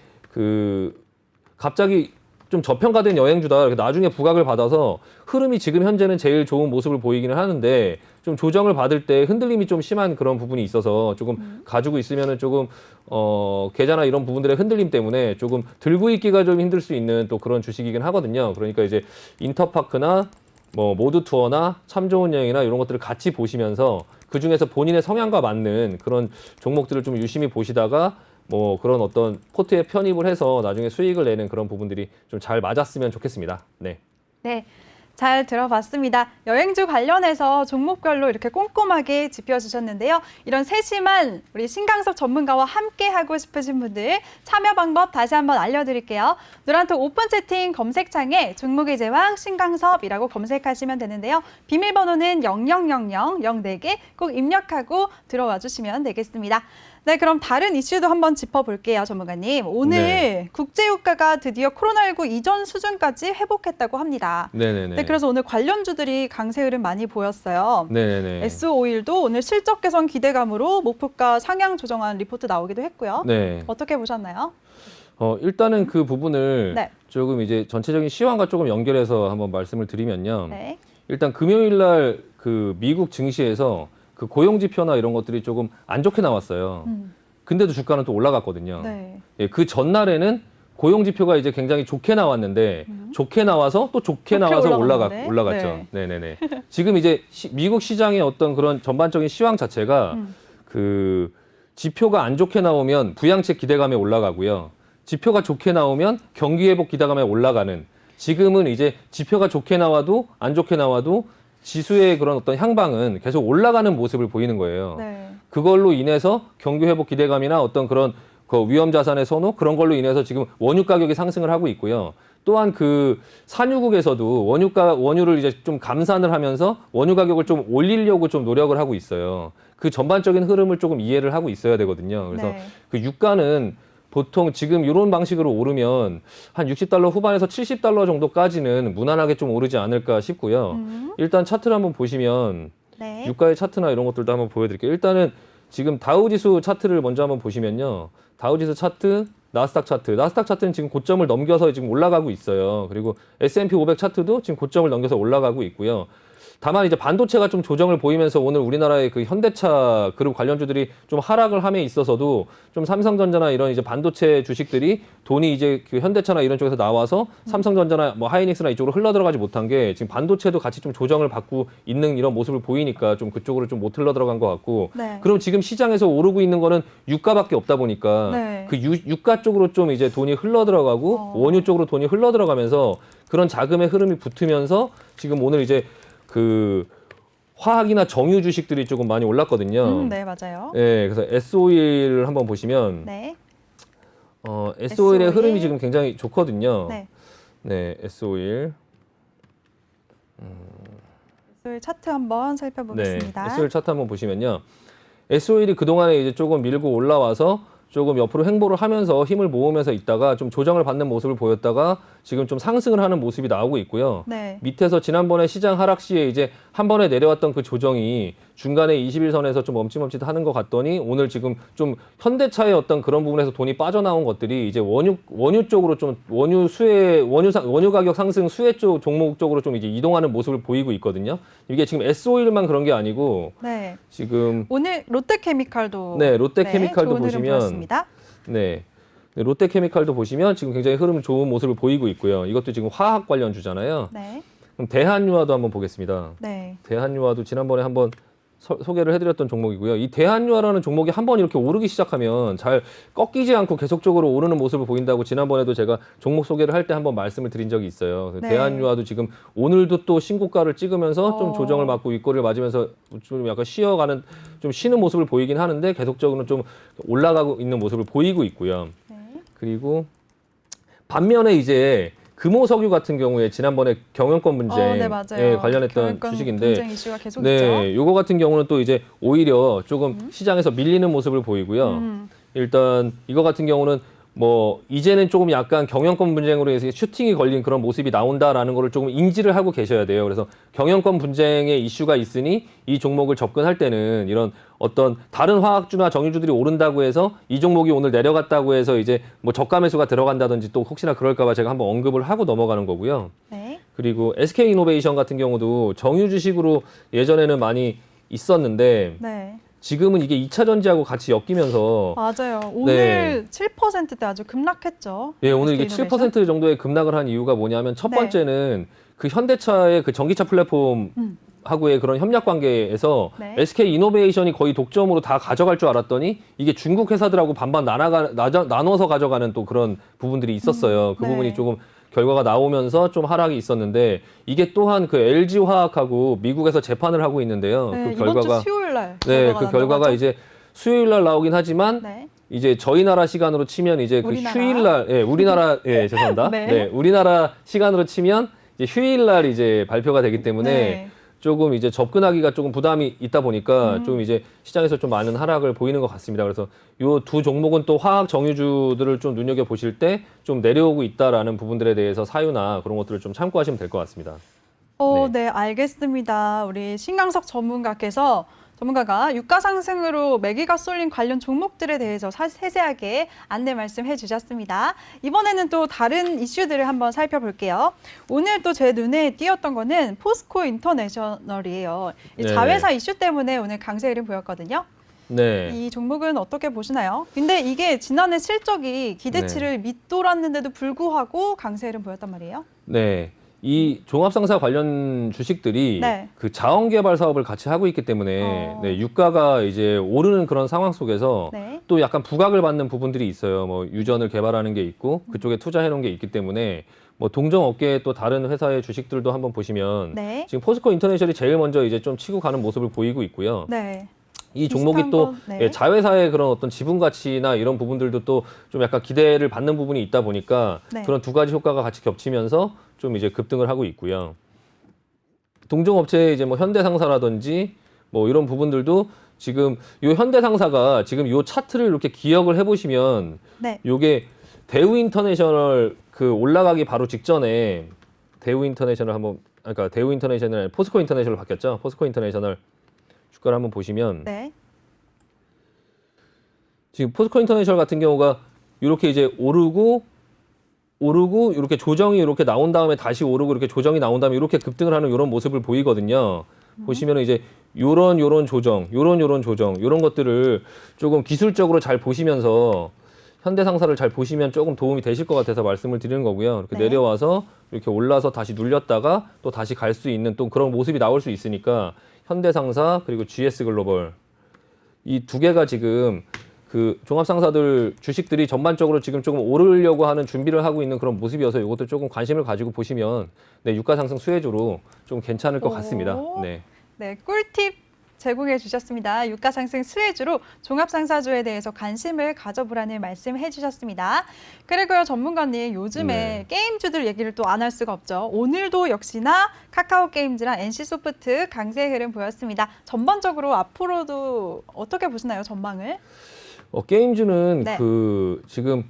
갑자기 좀 저평가된 여행주다. 이렇게 나중에 부각을 받아서 흐름이 지금 현재는 제일 좋은 모습을 보이기는 하는데 좀 조정을 받을 때 흔들림이 좀 심한 그런 부분이 있어서 조금 가지고 있으면은 조금 계좌나 이런 부분들의 흔들림 때문에 조금 들고 있기가 좀 힘들 수 있는 또 그런 주식이긴 하거든요. 그러니까 이제 인터파크나 뭐 모드 투어나 참 좋은 여행이나 이런 것들을 같이 보시면서 그 중에서 본인의 성향과 맞는 그런 종목들을 좀 유심히 보시다가 뭐 그런 어떤 포트에 편입을 해서 나중에 수익을 내는 그런 부분들이 좀 잘 맞았으면 좋겠습니다. 네. 네, 잘 들어봤습니다. 여행주 관련해서 종목별로 이렇게 꼼꼼하게 짚어주셨는데요. 이런 세심한 우리 신강섭 전문가와 함께 하고 싶으신 분들 참여 방법 다시 한번 알려드릴게요. 노란톡 오픈 채팅 검색창에 종목의 제왕 신강섭이라고 검색하시면 되는데요. 비밀번호는 000004개 꼭 입력하고 들어와 주시면 되겠습니다. 네, 그럼 다른 이슈도 한번 짚어볼게요, 전문가님. 오늘 네. 국제유가가 드디어 코로나19 이전 수준까지 회복했다고 합니다. 네네네. 네, 그래서 오늘 관련주들이 강세 흐름 많이 보였어요. 네네네. S-오일도 오늘 실적 개선 기대감으로 목표가 상향 조정한 리포트 나오기도 했고요. 네. 어떻게 보셨나요? 일단은 그 부분을 네. 조금 이제 전체적인 시황과 조금 연결해서 한번 말씀을 드리면요. 네. 일단 금요일 날 그 미국 증시에서 그 고용 지표나 이런 것들이 조금 안 좋게 나왔어요. 근데도 주가는 또 올라갔거든요. 네. 예, 그 전날에는 고용 지표가 이제 굉장히 좋게 나왔는데 좋게 나와서 또 좋게 나와서 올라갔는데? 올라갔죠. 네네네. 지금 이제 미국 시장의 어떤 그런 전반적인 시황 자체가 그 지표가 안 좋게 나오면 부양책 기대감에 올라가고요. 지표가 좋게 나오면 경기 회복 기대감에 올라가는, 지금은 이제 지표가 좋게 나와도 안 좋게 나와도 지수의 그런 어떤 향방은 계속 올라가는 모습을 보이는 거예요. 네. 그걸로 인해서 경기 회복 기대감이나 어떤 그런 그 위험 자산의 선호, 그런 걸로 인해서 지금 원유 가격이 상승을 하고 있고요. 또한 그 산유국에서도 원유를 이제 좀 감산을 하면서 원유 가격을 좀 올리려고 좀 노력을 하고 있어요. 그 전반적인 흐름을 조금 이해를 하고 있어야 되거든요. 그래서 네. 그 유가는 보통 지금 이런 방식으로 오르면 한 60달러 후반에서 70달러 정도까지는 무난하게 좀 오르지 않을까 싶고요. 일단 차트를 한번 보시면 네. 유가의 차트나 이런 것들도 한번 보여드릴게요. 일단은 지금 다우지수 차트를 먼저 한번 보시면요. 다우지수 차트, 나스닥 차트. 나스닥 차트는 지금 고점을 넘겨서 지금 올라가고 있어요. 그리고 S&P 500 차트도 지금 고점을 넘겨서 올라가고 있고요. 다만 이제 반도체가 좀 조정을 보이면서 오늘 우리나라의 그 현대차 그룹 관련주들이 좀 하락을 함에 있어서도 좀 삼성전자나 이런 이제 반도체 주식들이 돈이 이제 그 현대차나 이런 쪽에서 나와서 삼성전자나 뭐 하이닉스나 이쪽으로 흘러 들어가지 못한 게 지금 반도체도 같이 좀 조정을 받고 있는 이런 모습을 보이니까 좀 그쪽으로 좀 못 흘러 들어간 것 같고. 네. 그럼 지금 시장에서 오르고 있는 거는 유가밖에 없다 보니까 네. 그 유가 쪽으로 좀 이제 돈이 흘러 들어가고 원유 쪽으로 돈이 흘러 들어가면서 그런 자금의 흐름이 붙으면서 지금 오늘 이제 그 화학이나 정유 주식들이 조금 많이 올랐거든요. 네, 맞아요. 네, 그래서 S-오일을 한번 보시면 네. S-오일의 S-오일. 흐름이 지금 굉장히 좋거든요. 네. 네, S-오일. S-오일 차트 한번 살펴보겠습니다. 네, S-오일 차트 한번 보시면요. S-오일이 그동안에 이제 조금 밀고 올라와서 조금 옆으로 횡보를 하면서 힘을 모으면서 있다가 좀 조정을 받는 모습을 보였다가 지금 좀 상승을 하는 모습이 나오고 있고요. 네. 밑에서 지난번에 시장 하락 시에 이제 한 번에 내려왔던 그 조정이 중간에 21선에서 좀 멈칫멈칫하는 것 같더니 오늘 지금 좀 현대차의 어떤 그런 부분에서 돈이 빠져나온 것들이 이제 원유 쪽으로 좀 원유 가격 상승 수혜 쪽 종목 쪽으로 좀 이제 이동하는 모습을 보이고 있거든요. 이게 지금 S-오일만 그런 게 아니고 네. 지금 오늘 롯데케미칼도 네, 롯데케미칼도 좋은 흐름 보시면 보였습니다. 네. 롯데케미칼도 보시면 지금 굉장히 흐름 좋은 모습을 보이고 있고요. 이것도 지금 화학 관련 주잖아요. 네. 그럼 대한유화도 한번 보겠습니다. 네. 대한유화도 지난번에 한번 소개를 해드렸던 종목이고요. 이 대한유화라는 종목이 한번 이렇게 오르기 시작하면 잘 꺾이지 않고 계속적으로 오르는 모습을 보인다고 지난번에도 제가 종목 소개를 할 때 한번 말씀을 드린 적이 있어요. 네. 대한유화도 지금 오늘도 또 신고가를 찍으면서 좀 조정을 받고 윗꼬리를 맞으면서 좀 약간 쉬어가는, 좀 쉬는 모습을 보이긴 하는데 계속적으로 좀 올라가고 있는 모습을 보이고 있고요. 네. 그리고 반면에 이제 금호석유 같은 경우에 지난번에 경영권 분쟁에 네, 맞아요. 관련했던 경영권 주식인데, 분쟁 이슈가 계속 있죠. 네, 요거 같은 경우는 또 이제 오히려 조금 시장에서 밀리는 모습을 보이고요. 일단 이거 같은 경우는 뭐 이제는 조금 약간 경영권 분쟁으로 해서 슈팅이 걸린 그런 모습이 나온다라는 거를 조금 인지를 하고 계셔야 돼요. 그래서 경영권 분쟁의 이슈가 있으니 이 종목을 접근할 때는 이런 어떤 다른 화학주나 정유주들이 오른다고 해서 이 종목이 오늘 내려갔다고 해서 이제 뭐 저가 매수가 들어간다든지 또 혹시나 그럴까 봐 제가 한번 언급을 하고 넘어가는 거고요. 네. 그리고 SK이노베이션 같은 경우도 정유 주식으로 예전에는 많이 있었는데 네. 지금은 이게 2차 전지하고 같이 엮이면서 맞아요. 오늘 7%대 아주 급락했죠. 예, 오늘 이게 SK이노베이션. 7% 정도의 급락을 한 이유가 뭐냐면 첫 네. 번째는 그 현대차의 그 전기차 플랫폼 하고의 그런 협력 관계에서 네. SK 이노베이션이 거의 독점으로 다 가져갈 줄 알았더니 이게 중국 회사들하고 반반 나눠서 가져가는 또 그런 부분들이 있었어요. 그 네. 부분이 조금 결과가 나오면서 좀 하락이 있었는데 이게 또한 그 LG 화학하고 미국에서 재판을 하고 있는데요. 네, 그 이번 결과가 주 수요일 날 네, 결과가 그 결과가 난다고 하죠? 이제 수요일 날 나오긴 하지만 네. 이제 저희 나라 시간으로 치면 이제 그 우리나라. 휴일 날, 예, 우리나라, 예, 죄송합니다. 네. 네, 우리나라 시간으로 치면 이제 휴일 날 이제 발표가 되기 때문에 네. 조금 이제 접근하기가 조금 부담이 있다 보니까 좀 이제 시장에서 좀 많은 하락을 보이는 것 같습니다. 그래서 요 두 종목은 또 화학 정유주들을 좀 눈여겨 보실 때 좀 내려오고 있다라는 부분들에 대해서 사유나 그런 것들을 좀 참고하시면 될 것 같습니다. 네, 알겠습니다. 우리 신강석 전문가가 유가 상승으로 매기가 쏠린 관련 종목들에 대해서 세세하게 안내 말씀해 주셨습니다. 이번에는 또 다른 이슈들을 한번 살펴볼게요. 오늘 또 제 눈에 띄었던 거는 포스코 인터내셔널이에요. 이 네. 자회사 이슈 때문에 오늘 강세 흐름 보였거든요. 네. 이 종목은 어떻게 보시나요? 근데 이게 지난해 실적이 기대치를 밑돌았는데도 불구하고 강세 흐름 보였단 말이에요. 네. 이 종합상사 관련 주식들이 네. 그 자원 개발 사업을 같이 하고 있기 때문에 네, 유가가 이제 오르는 그런 상황 속에서 네. 또 약간 부각을 받는 부분들이 있어요. 뭐 유전을 개발하는 게 있고 그쪽에 투자해 놓은 게 있기 때문에 뭐 동종 업계의 또 다른 회사의 주식들도 한번 보시면 네. 지금 포스코 인터내셔널이 제일 먼저 이제 좀 치고 가는 모습을 보이고 있고요. 네. 이 종목이 비슷한 또 건, 네. 예, 자회사의 그런 어떤 지분 가치나 이런 부분들도 또 좀 약간 기대를 받는 부분이 있다 보니까 네. 그런 두 가지 효과가 같이 겹치면서 좀 이제 급등을 하고 있고요. 동종 업체의 이제 뭐 현대상사라든지 뭐 이런 부분들도 지금 요 현대상사가 지금 요 차트를 이렇게 기억을 해보시면 네. 요게 대우 인터내셔널 그 올라가기 바로 직전에 대우 인터내셔널 한번 그러니까 대우 인터내셔널 포스코 인터내셔널 바뀌었죠. 포스코 인터내셔널 주가를 한번 보시면 네. 지금 포스코 인터내셔널 같은 경우가 이렇게 이제 오르고 이렇게 조정이 이렇게 나온 다음에 다시 오르고 이렇게 조정이 나온 다음에 이렇게 급등을 하는 이런 모습을 보이거든요. 보시면은 이제 요런 조정, 요런 조정, 요런 것들을 조금 기술적으로 잘 보시면서 현대상사를 잘 보시면 조금 도움이 되실 것 같아서 말씀을 드리는 거고요. 이렇게 네. 내려와서 이렇게 올라서 다시 눌렸다가 또 다시 갈 수 있는 또 그런 모습이 나올 수 있으니까 현대상사 그리고 GS글로벌 이 두 개가 지금 그 종합상사들 주식들이 전반적으로 지금 조금 오르려고 하는 준비를 하고 있는 그런 모습이어서 이것도 조금 관심을 가지고 보시면 네, 유가 상승 수혜주로 좀 괜찮을 것 같습니다. 네. 네, 꿀팁 제공해 주셨습니다. 유가 상승 수혜주로 종합상사주에 대해서 관심을 가져보라는 말씀해 주셨습니다. 그리고요, 전문가님 요즘에 네. 게임주들 얘기를 또 안 할 수가 없죠. 오늘도 역시나 카카오 게임즈랑 NC소프트 강세 흐름 보였습니다. 전반적으로 앞으로도 어떻게 보시나요, 전망을? 게임주는 네. 그 지금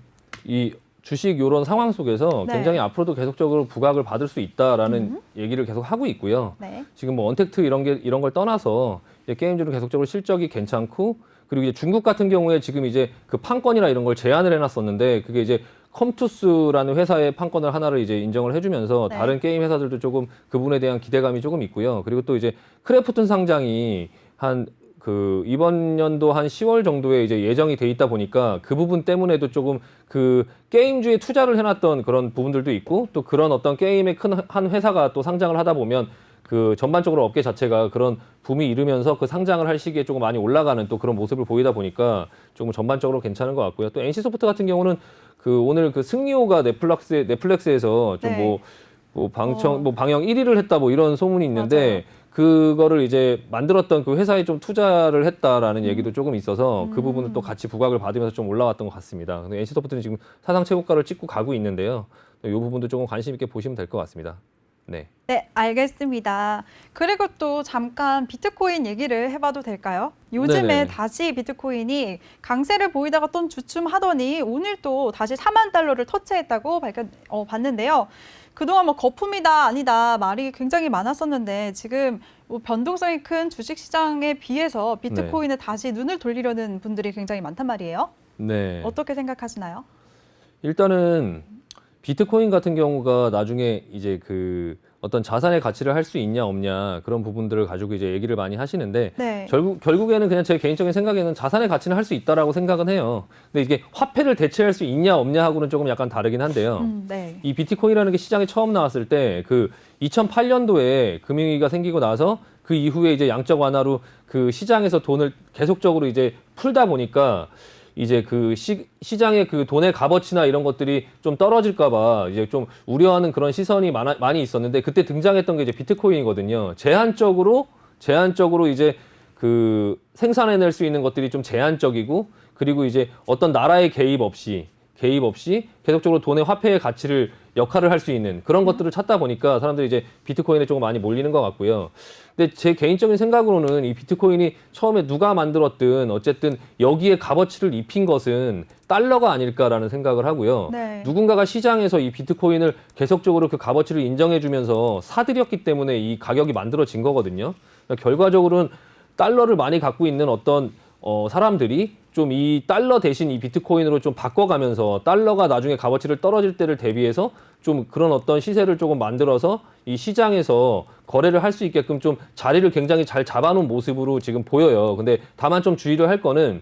이 주식 이런 상황 속에서 네. 굉장히 앞으로도 계속적으로 부각을 받을 수 있다라는 얘기를 계속 하고 있고요. 네. 지금 뭐 언택트 이런 걸 떠나서 이제 게임주는 계속적으로 실적이 괜찮고 그리고 이제 중국 같은 경우에 지금 이제 그 판권이나 이런 걸 제한을 해놨었는데 그게 이제 컴투스라는 회사의 판권을 하나를 이제 인정을 해주면서 네. 다른 게임 회사들도 조금 그 부분에 대한 기대감이 조금 있고요. 그리고 또 이제 크래프톤 상장이 한 그 이번 연도 한 10월 정도에 이제 예정이 돼 있다 보니까 그 부분 때문에도 조금 그 게임주에 투자를 해놨던 그런 부분들도 있고 또 그런 어떤 게임의 큰 한 회사가 또 상장을 하다 보면 그 전반적으로 업계 자체가 그런 붐이 이르면서 그 상장을 할 시기에 조금 많이 올라가는 또 그런 모습을 보이다 보니까 조금 전반적으로 괜찮은 것 같고요. 또 NC소프트 같은 경우는 그 오늘 그 승리호가 넷플릭스에서 좀 네. 뭐 방영 1위를 했다 뭐 이런 소문이 있는데 그거를 이제 만들었던 그 회사에 좀 투자를 했다라는 얘기도 조금 있어서 그 부분은 또 같이 부각을 받으면서 좀 올라왔던 것 같습니다. 근데 NC소프트는 지금 사상 최고가를 찍고 가고 있는데요. 이 부분도 조금 관심 있게 보시면 될 것 같습니다. 네. 네, 알겠습니다. 그리고 또 잠깐 비트코인 얘기를 해봐도 될까요? 요즘에 네네. 다시 비트코인이 강세를 보이다가 또 주춤하더니 오늘 또 다시 4만 달러를 터치했다고 봤는데요. 그동안 뭐 거품이다 아니다 말이 굉장히 많았었는데 지금 뭐 변동성이 큰 주식시장에 비해서 비트코인에 다시 눈을 돌리려는 분들이 굉장히 많단 말이에요. 네. 어떻게 생각하시나요? 일단은 비트코인 같은 경우가 나중에 이제 그 어떤 자산의 가치를 할 수 있냐 없냐 그런 부분들을 가지고 이제 얘기를 많이 하시는데 네. 결국에는 그냥 제 개인적인 생각에는 자산의 가치는 할 수 있다라고 생각은 해요. 근데 이게 화폐를 대체할 수 있냐 없냐 하고는 조금 약간 다르긴 한데요. 네. 이 비트코인이라는 게 시장에 처음 나왔을 때 그 2008년도에 금융위기가 생기고 나서 그 이후에 이제 양적 완화로 그 시장에서 돈을 계속적으로 이제 풀다 보니까 이제 그 시장의 그 돈의 값어치나 이런 것들이 좀 떨어질까봐 이제 좀 우려하는 그런 시선이 많이 있었는데 그때 등장했던 게 이제 비트코인이거든요. 제한적으로 이제 그 생산해낼 수 있는 것들이 좀 제한적이고 그리고 이제 어떤 나라의 개입 없이 계속적으로 돈의 화폐의 가치를 역할을 할 수 있는 그런 것들을 찾다 보니까 사람들이 이제 비트코인에 조금 많이 몰리는 것 같고요. 근데 제 개인적인 생각으로는 이 비트코인이 처음에 누가 만들었든 어쨌든 여기에 값어치를 입힌 것은 달러가 아닐까라는 생각을 하고요. 네. 누군가가 시장에서 이 비트코인을 계속적으로 그 값어치를 인정해주면서 사들였기 때문에 이 가격이 만들어진 거거든요. 그러니까 결과적으로는 달러를 많이 갖고 있는 어떤 사람들이 좀 이 달러 대신 이 비트코인으로 좀 바꿔가면서 달러가 나중에 값어치를 떨어질 때를 대비해서 좀 그런 어떤 시세를 조금 만들어서 이 시장에서 거래를 할 수 있게끔 좀 자리를 굉장히 잘 잡아놓은 모습으로 지금 보여요. 근데 다만 좀 주의를 할 거는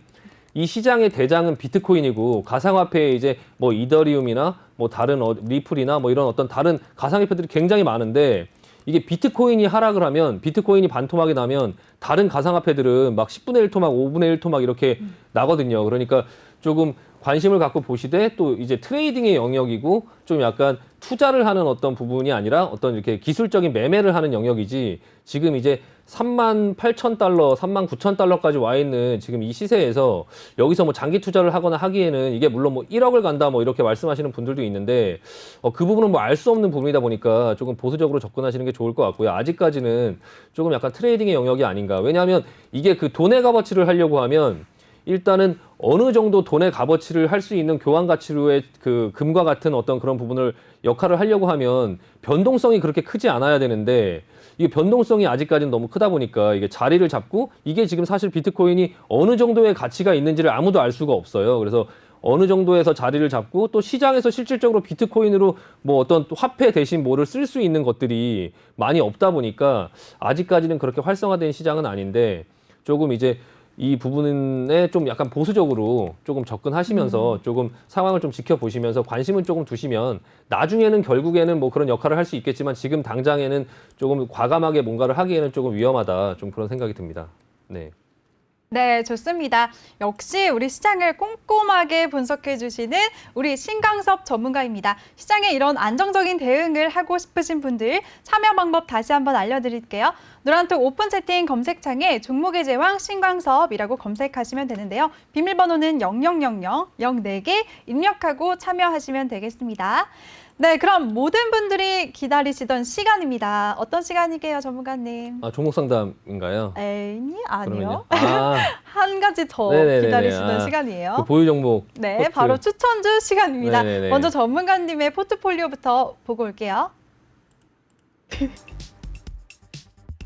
이 시장의 대장은 비트코인이고 가상화폐에 이제 뭐 이더리움이나 뭐 다른 리플이나 뭐 이런 어떤 다른 가상화폐들이 굉장히 많은데 이게 비트코인이 하락을 하면 비트코인이 반토막이 나면 다른 가상화폐들은 막 10분의 1 토막, 5분의 1 토막 이렇게 나거든요. 그러니까 조금 관심을 갖고 보시되 또 이제 트레이딩의 영역이고 좀 약간 투자를 하는 어떤 부분이 아니라 어떤 이렇게 기술적인 매매를 하는 영역이지 지금 이제 38,000달러, 39,000달러까지 와 있는 지금 이 시세에서 여기서 뭐 장기 투자를 하거나 하기에는 이게 물론 뭐 1억을 간다 뭐 이렇게 말씀하시는 분들도 있는데 그 부분은 뭐 알 수 없는 부분이다 보니까 조금 보수적으로 접근하시는 게 좋을 것 같고요. 아직까지는 조금 약간 트레이딩의 영역이 아닌가. 왜냐하면 이게 그 돈의 값어치를 하려고 하면 일단은 어느 정도 돈의 값어치를 할 수 있는 교환 가치로의 그 금과 같은 어떤 그런 부분을 역할을 하려고 하면 변동성이 그렇게 크지 않아야 되는데 이게 변동성이 아직까지는 너무 크다 보니까 이게 자리를 잡고 이게 지금 사실 비트코인이 어느 정도의 가치가 있는지를 아무도 알 수가 없어요. 그래서 어느 정도에서 자리를 잡고 또 시장에서 실질적으로 비트코인으로 뭐 어떤 화폐 대신 뭐를 쓸 수 있는 것들이 많이 없다 보니까 아직까지는 그렇게 활성화된 시장은 아닌데 조금 이제 이 부분에 좀 약간 보수적으로 조금 접근하시면서 조금 상황을 좀 지켜보시면서 관심은 조금 두시면 나중에는 결국에는 뭐 그런 역할을 할 수 있겠지만 지금 당장에는 조금 과감하게 뭔가를 하기에는 조금 위험하다. 좀 그런 생각이 듭니다. 네. 네, 좋습니다. 역시 우리 시장을 꼼꼼하게 분석해 주시는 우리 신강섭 전문가입니다. 시장에 이런 안정적인 대응을 하고 싶으신 분들 참여 방법 다시 한번 알려드릴게요. 노란톡 오픈 채팅 검색창에 종목의 제왕 신강섭이라고 검색하시면 되는데요. 비밀번호는 0000 04개 입력하고 참여하시면 되겠습니다. 네, 그럼 모든 분들이 기다리시던 시간입니다. 어떤 시간이게요, 전문가님? 아, 종목 상담인가요? 에이, 아니요. 그러면요. 아, 한 가지 더 네네네네. 기다리시던 아, 시간이에요. 그 보유 종목. 네, 포트. 바로 추천주 시간입니다. 네네네. 먼저 전문가님의 포트폴리오부터 보고 올게요.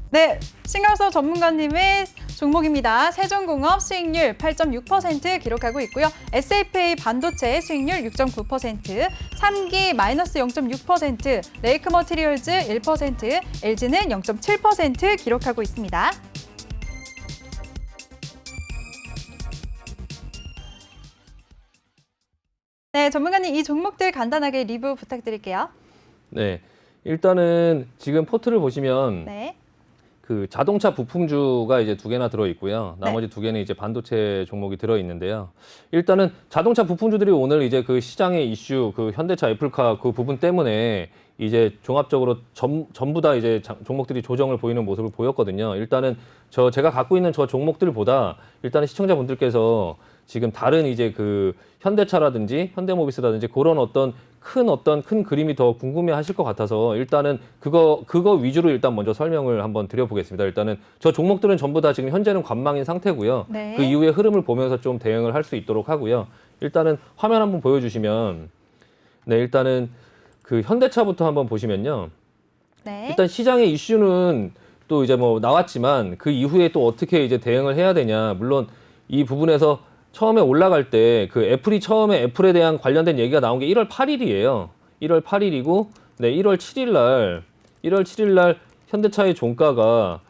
네, 신강섭 전문가님의 종목입니다. 세종공업 수익률 8.6% 기록하고 있고요. SFA 반도체 수익률 6.9%, 3기 마이너스 0.6%, 레이크 머티리얼즈 1%, LG는 0.7% 기록하고 있습니다. 네, 전문가님 이 종목들 간단하게 리뷰 부탁드릴게요. 네. 일단은 지금 포트를 보시면 네. 그 자동차 부품주가 이제 2개나 들어 있고요. 나머지 네. 2개는 이제 반도체 종목이 들어 있는데요. 일단은 자동차 부품주들이 오늘 이제 그 시장의 이슈, 그 현대차, 애플카 그 부분 때문에 이제 종합적으로 전부 다 이제 종목들이 조정을 보이는 모습을 보였거든요. 일단은 제가 갖고 있는 저 종목들보다 일단은 시청자분들께서 지금 다른 이제 그 현대차라든지 현대모비스라든지 그런 어떤 큰 그림이 더 궁금해하실 것 같아서 일단은 그거 위주로 일단 먼저 설명을 한번 드려보겠습니다. 일단은 저 종목들은 전부 다 지금 현재는 관망인 상태고요. 네. 그 이후에 흐름을 보면서 좀 대응을 할 수 있도록 하고요. 일단은 화면 한번 보여주시면, 네, 일단은 그 현대차부터 한번 보시면요. 네. 일단 시장의 이슈는 또 이제 뭐 나왔지만 그 이후에 또 어떻게 이제 대응을 해야 되냐. 물론 이 부분에서 처음에 올라갈 때 그 애플이 처음에 애플에 대한 관련된 얘기가 나온 게 1월 8일이에요. 1월 8일이고, 네, 1월 7일 날 현대차의 종가가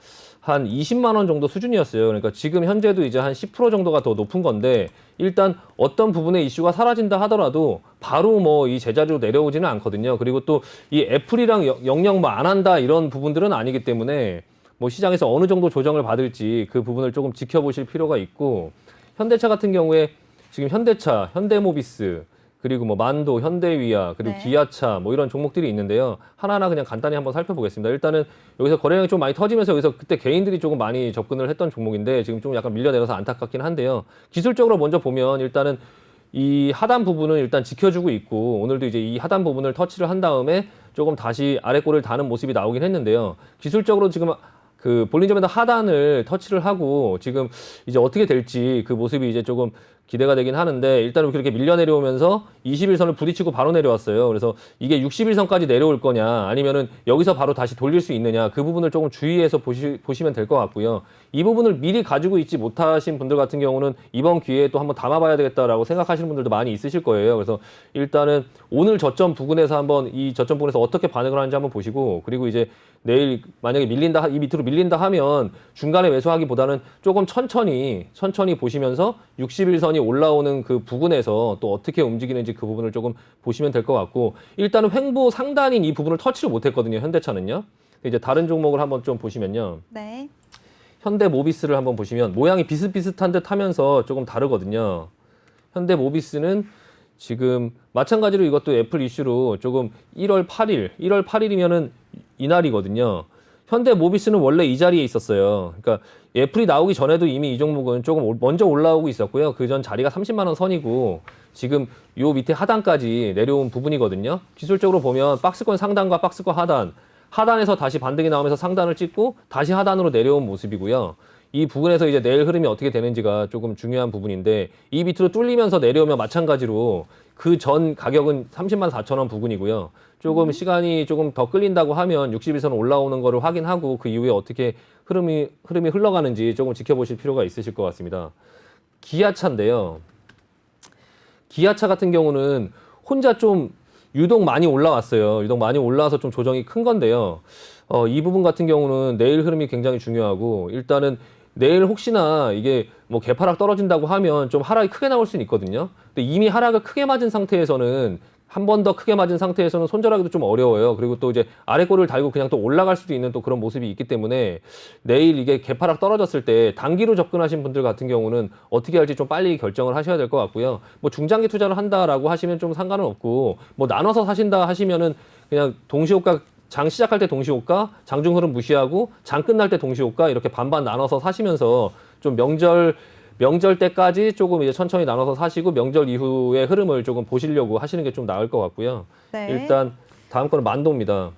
한 20만 원 정도 수준이었어요. 그러니까 지금 현재도 이제 한 10% 정도가 더 높은 건데, 일단 어떤 부분의 이슈가 사라진다 하더라도 바로 뭐 이 제자리로 내려오지는 않거든요. 그리고 또 이 애플이랑 영영 뭐 안 한다 이런 부분들은 아니기 때문에 뭐 시장에서 어느 정도 조정을 받을지 그 부분을 조금 지켜보실 필요가 있고, 현대차 같은 경우에 지금 현대차, 현대모비스, 그리고 뭐 만도, 현대위아, 그리고 네. 기아차 뭐 이런 종목들이 있는데요. 하나하나 그냥 간단히 한번 살펴보겠습니다. 일단은 여기서 거래량이 좀 많이 터지면서 여기서 그때 개인들이 조금 많이 접근을 했던 종목인데 지금 좀 약간 밀려내려서 안타깝긴 한데요. 기술적으로 먼저 보면 일단은 이 하단 부분은 일단 지켜주고 있고, 오늘도 이제 이 하단 부분을 터치를 한 다음에 조금 다시 아래 골을 다는 모습이 나오긴 했는데요. 기술적으로 지금 그 볼린저밴드 하단을 터치를 하고 지금 이제 어떻게 될지 그 모습이 이제 조금 기대가 되긴 하는데, 일단은 그렇게 밀려 내려오면서 21선을 부딪히고 바로 내려왔어요. 그래서 이게 61선까지 내려올 거냐 아니면은 여기서 바로 다시 돌릴 수 있느냐, 그 부분을 조금 주의해서 보시면 될 것 같고요. 이 부분을 미리 가지고 있지 못하신 분들 같은 경우는 이번 기회에 또 한번 담아봐야 되겠다라고 생각하시는 분들도 많이 있으실 거예요. 그래서 일단은 오늘 저점 부근에서 한번 이 저점 부근에서 어떻게 반응을 하는지 한번 보시고, 그리고 이제 내일 만약에 밀린다, 이 밑으로 밀린다 하면 중간에 매수하기보다는 조금 천천히 보시면서 61선이 올라오는 그 부근에서 또 어떻게 움직이는지 그 부분을 조금 보시면 될 것 같고, 일단은 횡보 상단인 이 부분을 터치를 못했거든요, 현대차는요. 이제 다른 종목을 한번 좀 보시면요. 네. 현대모비스를 한번 보시면 모양이 비슷비슷한 듯 하면서 조금 다르거든요. 현대모비스는 지금 마찬가지로 이것도 애플 이슈로 조금 1월 8일이면은 이날이거든요. 현대모비스는 원래 이 자리에 있었어요. 그러니까 애플이 나오기 전에도 이미 이 종목은 조금 먼저 올라오고 있었고요. 그 전 자리가 30만 원 선이고 지금 요 밑에 하단까지 내려온 부분이거든요. 기술적으로 보면 박스권 상단과 박스권 하단에서 다시 반등이 나오면서 상단을 찍고 다시 하단으로 내려온 모습이고요. 이 부분에서 이제 내일 흐름이 어떻게 되는지가 조금 중요한 부분인데, 이 밑으로 뚫리면서 내려오면 마찬가지로 그 전 가격은 30만 4천 원 부근이고요. 조금 시간이 조금 더 끌린다고 하면 61선 올라오는 거를 확인하고 그 이후에 어떻게 흐름이 흘러가는지 조금 지켜보실 필요가 있으실 것 같습니다. 기아차인데요. 기아차 같은 경우는 혼자 좀 유독 많이 올라왔어요. 유독 많이 올라와서 좀 조정이 큰 건데요. 이 부분 같은 경우는 내일 흐름이 굉장히 중요하고, 일단은 내일 혹시나 이게 뭐 개파락 떨어진다고 하면 좀 하락이 크게 나올 수는 있거든요. 근데 이미 하락을 크게 맞은 상태에서는, 한 번 더 크게 맞은 상태에서는 손절하기도 좀 어려워요. 그리고 또 이제 아래 골을 달고 그냥 또 올라갈 수도 있는 또 그런 모습이 있기 때문에 내일 이게 개파락 떨어졌을 때 단기로 접근하신 분들 같은 경우는 어떻게 할지 좀 빨리 결정을 하셔야 될 것 같고요. 뭐 중장기 투자를 한다라고 하시면 좀 상관은 없고, 뭐 나눠서 사신다 하시면은 그냥 동시호가, 장 시작할 때 동시호가, 장중 흐름 무시하고 장 끝날 때 동시호가 이렇게 반반 나눠서 사시면서 좀 명절 때까지 조금 이제 천천히 나눠서 사시고 명절 이후의 흐름을 조금 보시려고 하시는 게 좀 나을 것 같고요. 네. 일단 다음 거는 만도입니다.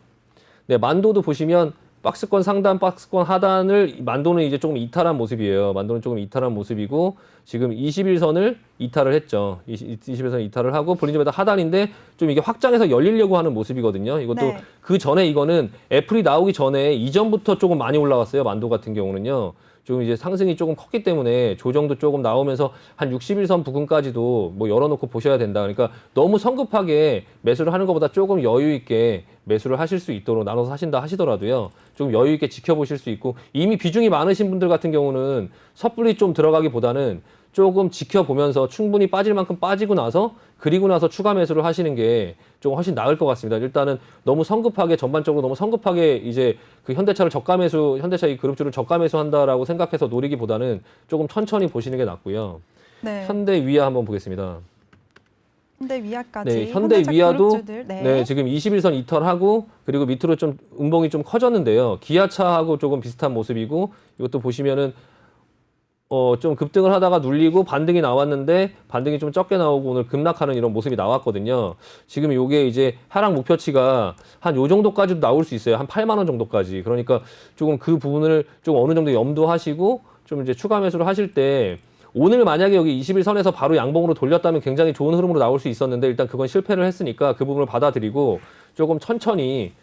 네, 만도도 보시면 박스권 상단, 박스권 하단을 만도는 이제 조금 이탈한 모습이에요. 만도는 조금 이탈한 모습이고 지금 21선을 이탈을 했죠. 21선 이탈을 하고 볼린저밴드 하단인데 좀 이게 확장해서 열리려고 하는 모습이거든요. 이것도 네. 그 전에 이거는 애플이 나오기 전에 이전부터 조금 많이 올라왔어요. 만도 같은 경우는요. 좀 이제 상승이 조금 컸기 때문에 조정도 조금 나오면서 한 61선 부근까지도 뭐 열어놓고 보셔야 된다. 그러니까 너무 성급하게 매수를 하는 것보다 조금 여유 있게 매수를 하실 수 있도록 나눠서 하신다 하시더라도요. 좀 여유 있게 지켜보실 수 있고, 이미 비중이 많으신 분들 같은 경우는 섣불리 좀 들어가기보다는 조금 지켜보면서 충분히 빠질 만큼 빠지고 나서 그리고 나서 추가 매수를 하시는 게 좀 훨씬 나을 것 같습니다. 일단은 너무 성급하게, 전반적으로 너무 성급하게 이제 그 현대차 이 그룹주를 저가 매수한다라고 생각해서 노리기보다는 조금 천천히 보시는 게 낫고요. 네. 현대위아 한번 보겠습니다. 현대위아까지. 네, 현대위아도 그룹주들. 네, 지금 21선 이탈하고 그리고 밑으로 좀 음봉이 좀 커졌는데요. 기아차하고 조금 비슷한 모습이고, 이것도 보시면은 좀 급등을 하다가 눌리고 반등이 나왔는데 반등이 좀 적게 나오고 오늘 급락하는 이런 모습이 나왔거든요. 지금 요게 이제 하락 목표치가 한 요 정도까지도 나올 수 있어요. 한 8만 원 정도까지. 그러니까 조금 그 부분을 좀 어느 정도 염두하시고 좀 이제 추가 매수를 하실 때 오늘 만약에 여기 21선에서 바로 양봉으로 돌렸다면 굉장히 좋은 흐름으로 나올 수 있었는데 일단 그건 실패를 했으니까 그 부분을 받아들이고 조금 천천히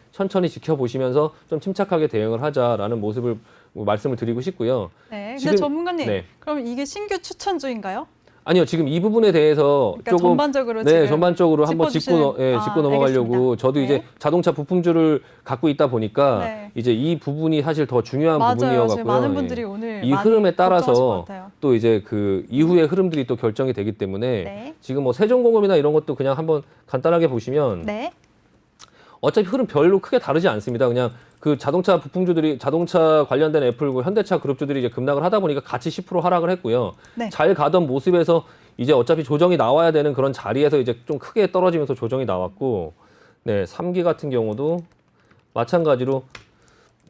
지켜보시면서 좀 침착하게 대응을 하자라는 모습을 말씀을 드리고 싶고요. 네. 근데 지금- 전문가님, 네. 그럼 이게 신규 추천주인가요? 아니요, 지금 이 부분에 대해서 그러니까 조금 전반적으로 네, 지금 전반적으로 한번 짚어주시는- 짚고 넘어가려고 알겠습니다. 저도 네. 이제 자동차 부품주를 갖고 있다 보니까 네. 이제 이 부분이 사실 더 중요한 맞아요. 부분이어 지금 갖고요. 많은 분들이 오늘 이 많이 흐름에 걱정하실 것 따라서 같아요. 또 이제 그 이후의 흐름들이 또 결정이 되기 때문에 네. 지금 뭐 세종공업이나 이런 것도 그냥 한번 간단하게 보시면 네. 어차피 흐름 별로 크게 다르지 않습니다. 그냥 그 자동차 부품주들이 자동차 관련된 애플고 현대차 그룹주들이 이제 급락을 하다 보니까 같이 10% 하락을 했고요. 네. 잘 가던 모습에서 이제 어차피 조정이 나와야 되는 그런 자리에서 이제 좀 크게 떨어지면서 조정이 나왔고, 네, 3기 같은 경우도 마찬가지로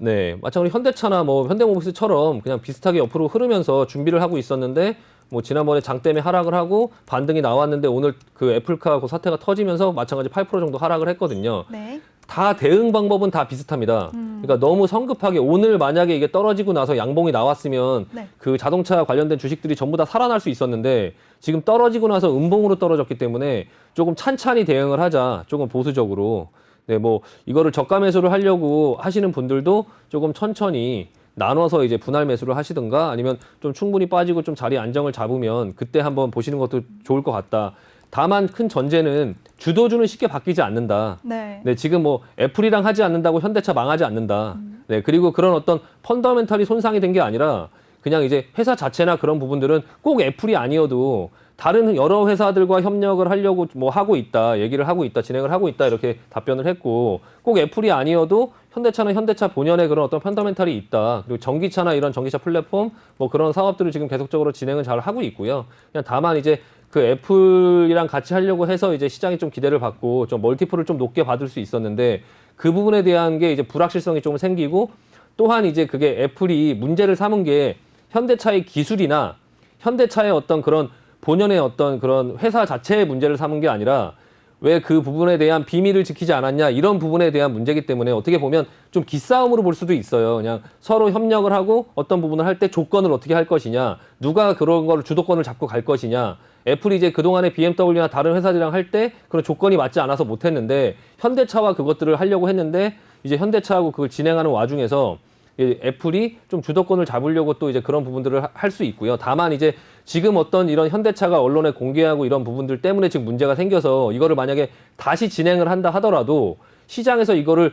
현대차나 뭐 현대모비스처럼 그냥 비슷하게 옆으로 흐르면서 준비를 하고 있었는데 뭐 지난번에 장 때문에 하락을 하고 반등이 나왔는데 오늘 그 애플카 그 사태가 터지면서 마찬가지 8% 정도 하락을 했거든요. 네. 다 대응 방법은 다 비슷합니다. 그러니까 너무 성급하게 오늘 만약에 이게 떨어지고 나서 양봉이 나왔으면 네. 그 자동차 관련된 주식들이 전부 다 살아날 수 있었는데 지금 떨어지고 나서 음봉으로 떨어졌기 때문에 조금 찬찬히 대응을 하자. 조금 보수적으로. 네, 뭐 이거를 저가 매수를 하려고 하시는 분들도 조금 천천히 나눠서 이제 분할 매수를 하시든가 아니면 좀 충분히 빠지고 좀 자리 안정을 잡으면 그때 한번 보시는 것도 좋을 것 같다. 다만 큰 전제는 주도주는 쉽게 바뀌지 않는다. 네. 네, 지금 뭐 애플이랑 하지 않는다고 현대차 망하지 않는다. 네, 그리고 그런 어떤 펀더멘털이 손상이 된 게 아니라 그냥 이제 회사 자체나 그런 부분들은 꼭 애플이 아니어도 다른 여러 회사들과 협력을 하려고 뭐 하고 있다, 얘기를 하고 있다, 진행을 하고 있다 이렇게 답변을 했고 꼭 애플이 아니어도 현대차는 현대차 본연의 그런 어떤 펀더멘털이 있다. 그리고 전기차나 이런 전기차 플랫폼 뭐 그런 사업들을 지금 계속적으로 진행을 잘 하고 있고요. 그냥 다만 이제 그 애플이랑 같이 하려고 해서 이제 시장이 좀 기대를 받고 좀 멀티플을 좀 높게 받을 수 있었는데 그 부분에 대한 게 이제 불확실성이 좀 생기고 또한 이제 그게 애플이 문제를 삼은 게 현대차의 기술이나 현대차의 어떤 그런 본연의 어떤 그런 회사 자체의 문제를 삼은 게 아니라 왜 그 부분에 대한 비밀을 지키지 않았냐 이런 부분에 대한 문제이기 때문에 어떻게 보면 좀 기싸움으로 볼 수도 있어요. 그냥 서로 협력을 하고 어떤 부분을 할 때 조건을 어떻게 할 것이냐, 누가 그런 걸 주도권을 잡고 갈 것이냐. 애플이 이제 그동안에 BMW나 다른 회사들이랑 할 때 그런 조건이 맞지 않아서 못했는데 현대차와 그것들을 하려고 했는데 이제 현대차하고 그걸 진행하는 와중에서 애플이 좀 주도권을 잡으려고 또 이제 그런 부분들을 할 수 있고요. 다만 이제 지금 어떤 이런 현대차가 언론에 공개하고 이런 부분들 때문에 지금 문제가 생겨서 이거를 만약에 다시 진행을 한다 하더라도 시장에서 이거를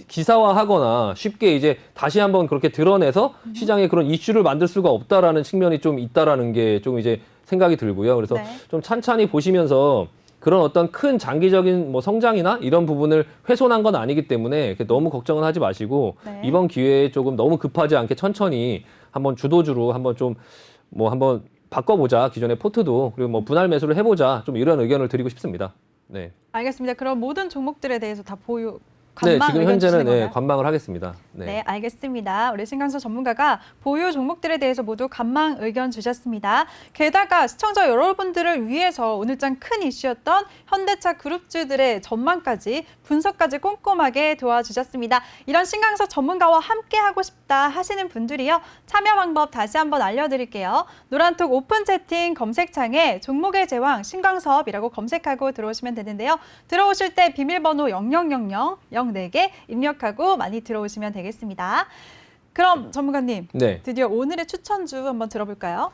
기사화하거나 쉽게 이제 다시 한번 그렇게 드러내서 시장에 그런 이슈를 만들 수가 없다라는 측면이 좀 있다라는 게 좀 이제 생각이 들고요. 그래서 네. 좀 찬찬히 보시면서 그런 어떤 큰 장기적인 뭐 성장이나 이런 부분을 훼손한 건 아니기 때문에 너무 걱정은 하지 마시고 네. 이번 기회에 조금 너무 급하지 않게 천천히 한번 주도주로 한번 좀 뭐 한번 바꿔보자. 기존의 포트도 그리고 뭐 분할 매수를 해보자. 좀 이런 의견을 드리고 싶습니다. 네. 알겠습니다. 그럼 모든 종목들에 대해서 다 보유 네, 관망 지금 의견 주시는 현재는 건가요? 관망을 하겠습니다. 네, 알겠습니다. 우리 신강서 전문가가 보유 종목들에 대해서 모두 관망 의견 주셨습니다. 게다가 시청자 여러분들을 위해서 오늘장 큰 이슈였던 현대차 그룹주들의 전망까지 분석까지 꼼꼼하게 도와주셨습니다. 이런 신강서 전문가와 함께 하고 싶다 하시는 분들이요. 참여 방법 다시 한번 알려드릴게요. 노란톡 오픈 채팅 검색창에 종목의 제왕 신강섭이라고 검색하고 들어오시면 되는데요. 들어오실 때 비밀번호 0000 04개 입력하고 많이 들어오시면 되겠습니다. 그럼 전문가님, 네. 드디어 오늘의 추천주 한번 들어볼까요?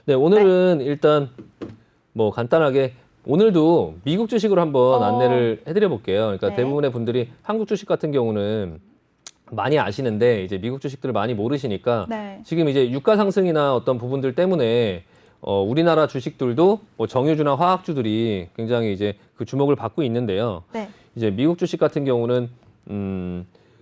네, 오늘은 일단 뭐 간단하게 오늘도 미국 주식으로 한번 안내를 해드려 볼게요. 그러니까 네. 대부분의 분들이 한국 주식 같은 경우는 많이 아시는데 이제 미국 주식들을 많이 모르시니까 네. 지금 이제 유가 상승이나 어떤 부분들 때문에 우리나라 주식들도 뭐 정유주나 화학주들이 굉장히 이제 그 주목을 받고 있는데요. 네. 이제 미국 주식 같은 경우는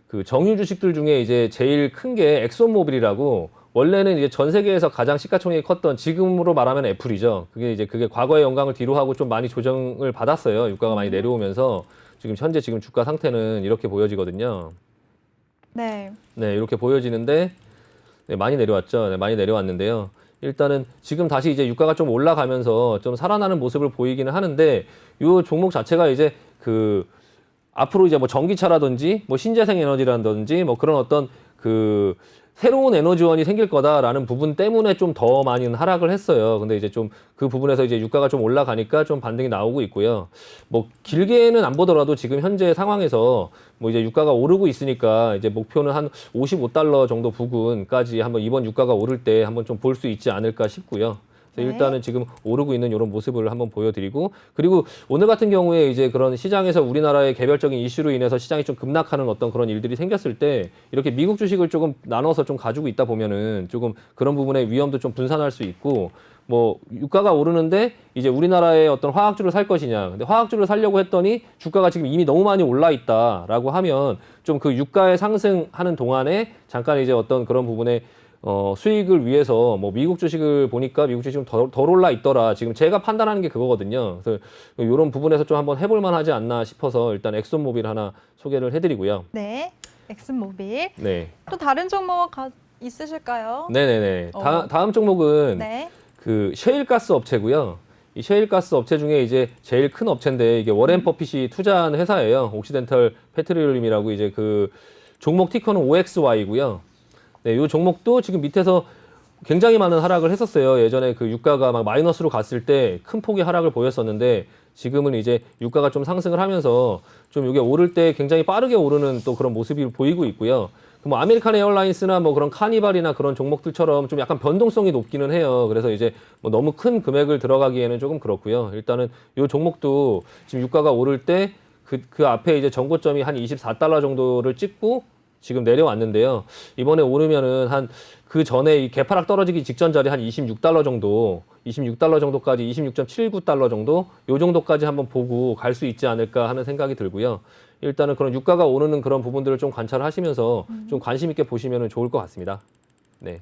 그 정유 주식들 중에 이제 제일 큰 게 엑소모빌이라고 원래는 이제 전 세계에서 가장 시가총액이 컸던 지금으로 말하면 애플이죠. 그게 과거의 영광을 뒤로 하고 좀 많이 조정을 받았어요. 유가가 많이 내려오면서 지금 현재 지금 주가 상태는 이렇게 보여지거든요. 네. 네, 이렇게 보여지는데 네, 많이 내려왔죠. 네, 많이 내려왔는데요. 일단은 지금 다시 이제 유가가 좀 올라가면서 좀 살아나는 모습을 보이기는 하는데 이 종목 자체가 이제 그 앞으로 이제 뭐 전기차라든지 뭐 신재생 에너지라든지 뭐 그런 어떤 그 새로운 에너지원이 생길 거다라는 부분 때문에 좀 더 많이 하락을 했어요. 근데 이제 좀 그 부분에서 이제 유가가 좀 올라가니까 좀 반등이 나오고 있고요. 뭐 길게는 안 보더라도 지금 현재 상황에서 뭐 이제 유가가 오르고 있으니까 이제 목표는 한 55달러 정도 부근까지 한번 이번 유가가 오를 때 한번 좀 볼 수 있지 않을까 싶고요. 그래서 일단은 지금 오르고 있는 이런 모습을 한번 보여드리고, 그리고 오늘 같은 경우에 이제 그런 시장에서 우리나라의 개별적인 이슈로 인해서 시장이 좀 급락하는 어떤 그런 일들이 생겼을 때 이렇게 미국 주식을 조금 나눠서 좀 가지고 있다 보면은 조금 그런 부분의 위험도 좀 분산할 수 있고, 뭐 유가가 오르는데 이제 우리나라의 어떤 화학주를 살 것이냐, 근데 화학주를 사려고 했더니 주가가 지금 이미 너무 많이 올라 있다라고 하면 좀 그 유가의 상승하는 동안에 잠깐 이제 어떤 그런 부분에 수익을 위해서 뭐 미국 주식을 보니까 미국 주식이 좀 덜 올라 있더라. 지금 제가 판단하는 게 그거거든요. 그래서 이런 부분에서 좀 한번 해볼 만하지 않나 싶어서 일단 엑손모빌 하나 소개를 해드리고요. 네, 엑슨모빌. 네. 또 다른 종목 있으실까요? 네네네. 다음 종목은 네. 그 셰일가스 업체고요. 이 셰일가스 업체 중에 이제 제일 큰 업체인데 이게 워렌 버핏이 투자한 회사예요. 옥시덴탈 페트롤리움이라고 이제 그 종목 티커는 OXY고요. 네, 이 종목도 지금 밑에서 굉장히 많은 하락을 했었어요. 예전에 그 유가가 막 마이너스로 갔을 때 큰 폭의 하락을 보였었는데 지금은 이제 유가가 좀 상승을 하면서 좀 이게 오를 때 굉장히 빠르게 오르는 또 그런 모습이 보이고 있고요. 뭐 아메리칸 에어라인스나 뭐 그런 카니발이나 그런 종목들처럼 좀 약간 변동성이 높기는 해요. 그래서 이제 뭐 너무 큰 금액을 들어가기에는 조금 그렇고요. 일단은 이 종목도 지금 유가가 오를 때 그 앞에 이제 전고점이 한 24달러 정도를 찍고 지금 내려왔는데요. 이번에 오르면은 한 그 전에 이 개파락 떨어지기 직전 자리 한 26달러 정도까지 26.79달러 정도 요 정도까지 한번 보고 갈 수 있지 않을까 하는 생각이 들고요. 일단은 그런 유가가 오르는 그런 부분들을 좀 관찰하시면서 좀 관심 있게 보시면 좋을 것 같습니다. 네.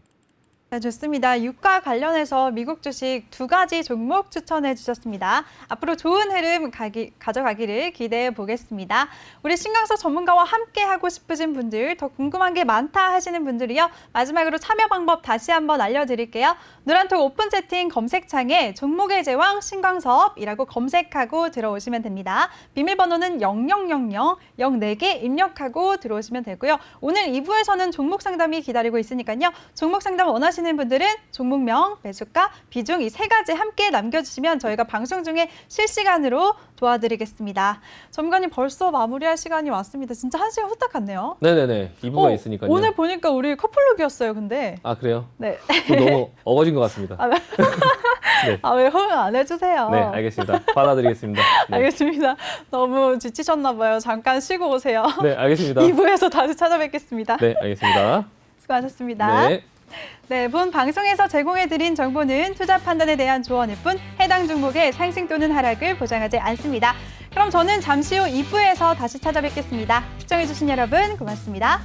네, 좋습니다. 유가 관련해서 미국 주식 두 가지 종목 추천해 주셨습니다. 앞으로 좋은 흐름 가져가기를 기대해 보겠습니다. 우리 신강석 전문가와 함께 하고 싶으신 분들, 더 궁금한 게 많다 하시는 분들이요. 마지막으로 참여 방법 다시 한번 알려드릴게요. 노란톡 오픈 채팅 검색창에 종목의 제왕 신강섭이라고 검색하고 들어오시면 됩니다. 비밀번호는 0000 04개 입력하고 들어오시면 되고요. 오늘 2부에서는 종목 상담이 기다리고 있으니까요. 종목 상담 원하시는 분들은 종목명, 매수가, 비중 이 세 가지 함께 남겨주시면 저희가 방송 중에 실시간으로 도와드리겠습니다. 전문가님 벌써 마무리할 시간이 왔습니다. 진짜 1시간 후딱 갔네요. 네네네. 2부가 있으니까요. 오늘 보니까 우리 커플룩이었어요, 근데. 아, 그래요? 네. 너무 어거진 것 같습니다. 네. 아, 왜 허용 안 해주세요? 네, 알겠습니다. 받아드리겠습니다. 네. 알겠습니다. 너무 지치셨나 봐요. 잠깐 쉬고 오세요. 네, 알겠습니다. 2부에서 다시 찾아뵙겠습니다. 네, 알겠습니다. 수고하셨습니다. 네. 네, 본 방송에서 제공해드린 정보는 투자 판단에 대한 조언일 뿐 해당 종목의 상승 또는 하락을 보장하지 않습니다. 그럼 저는 잠시 후 2부에서 다시 찾아뵙겠습니다. 시청해주신 여러분 고맙습니다.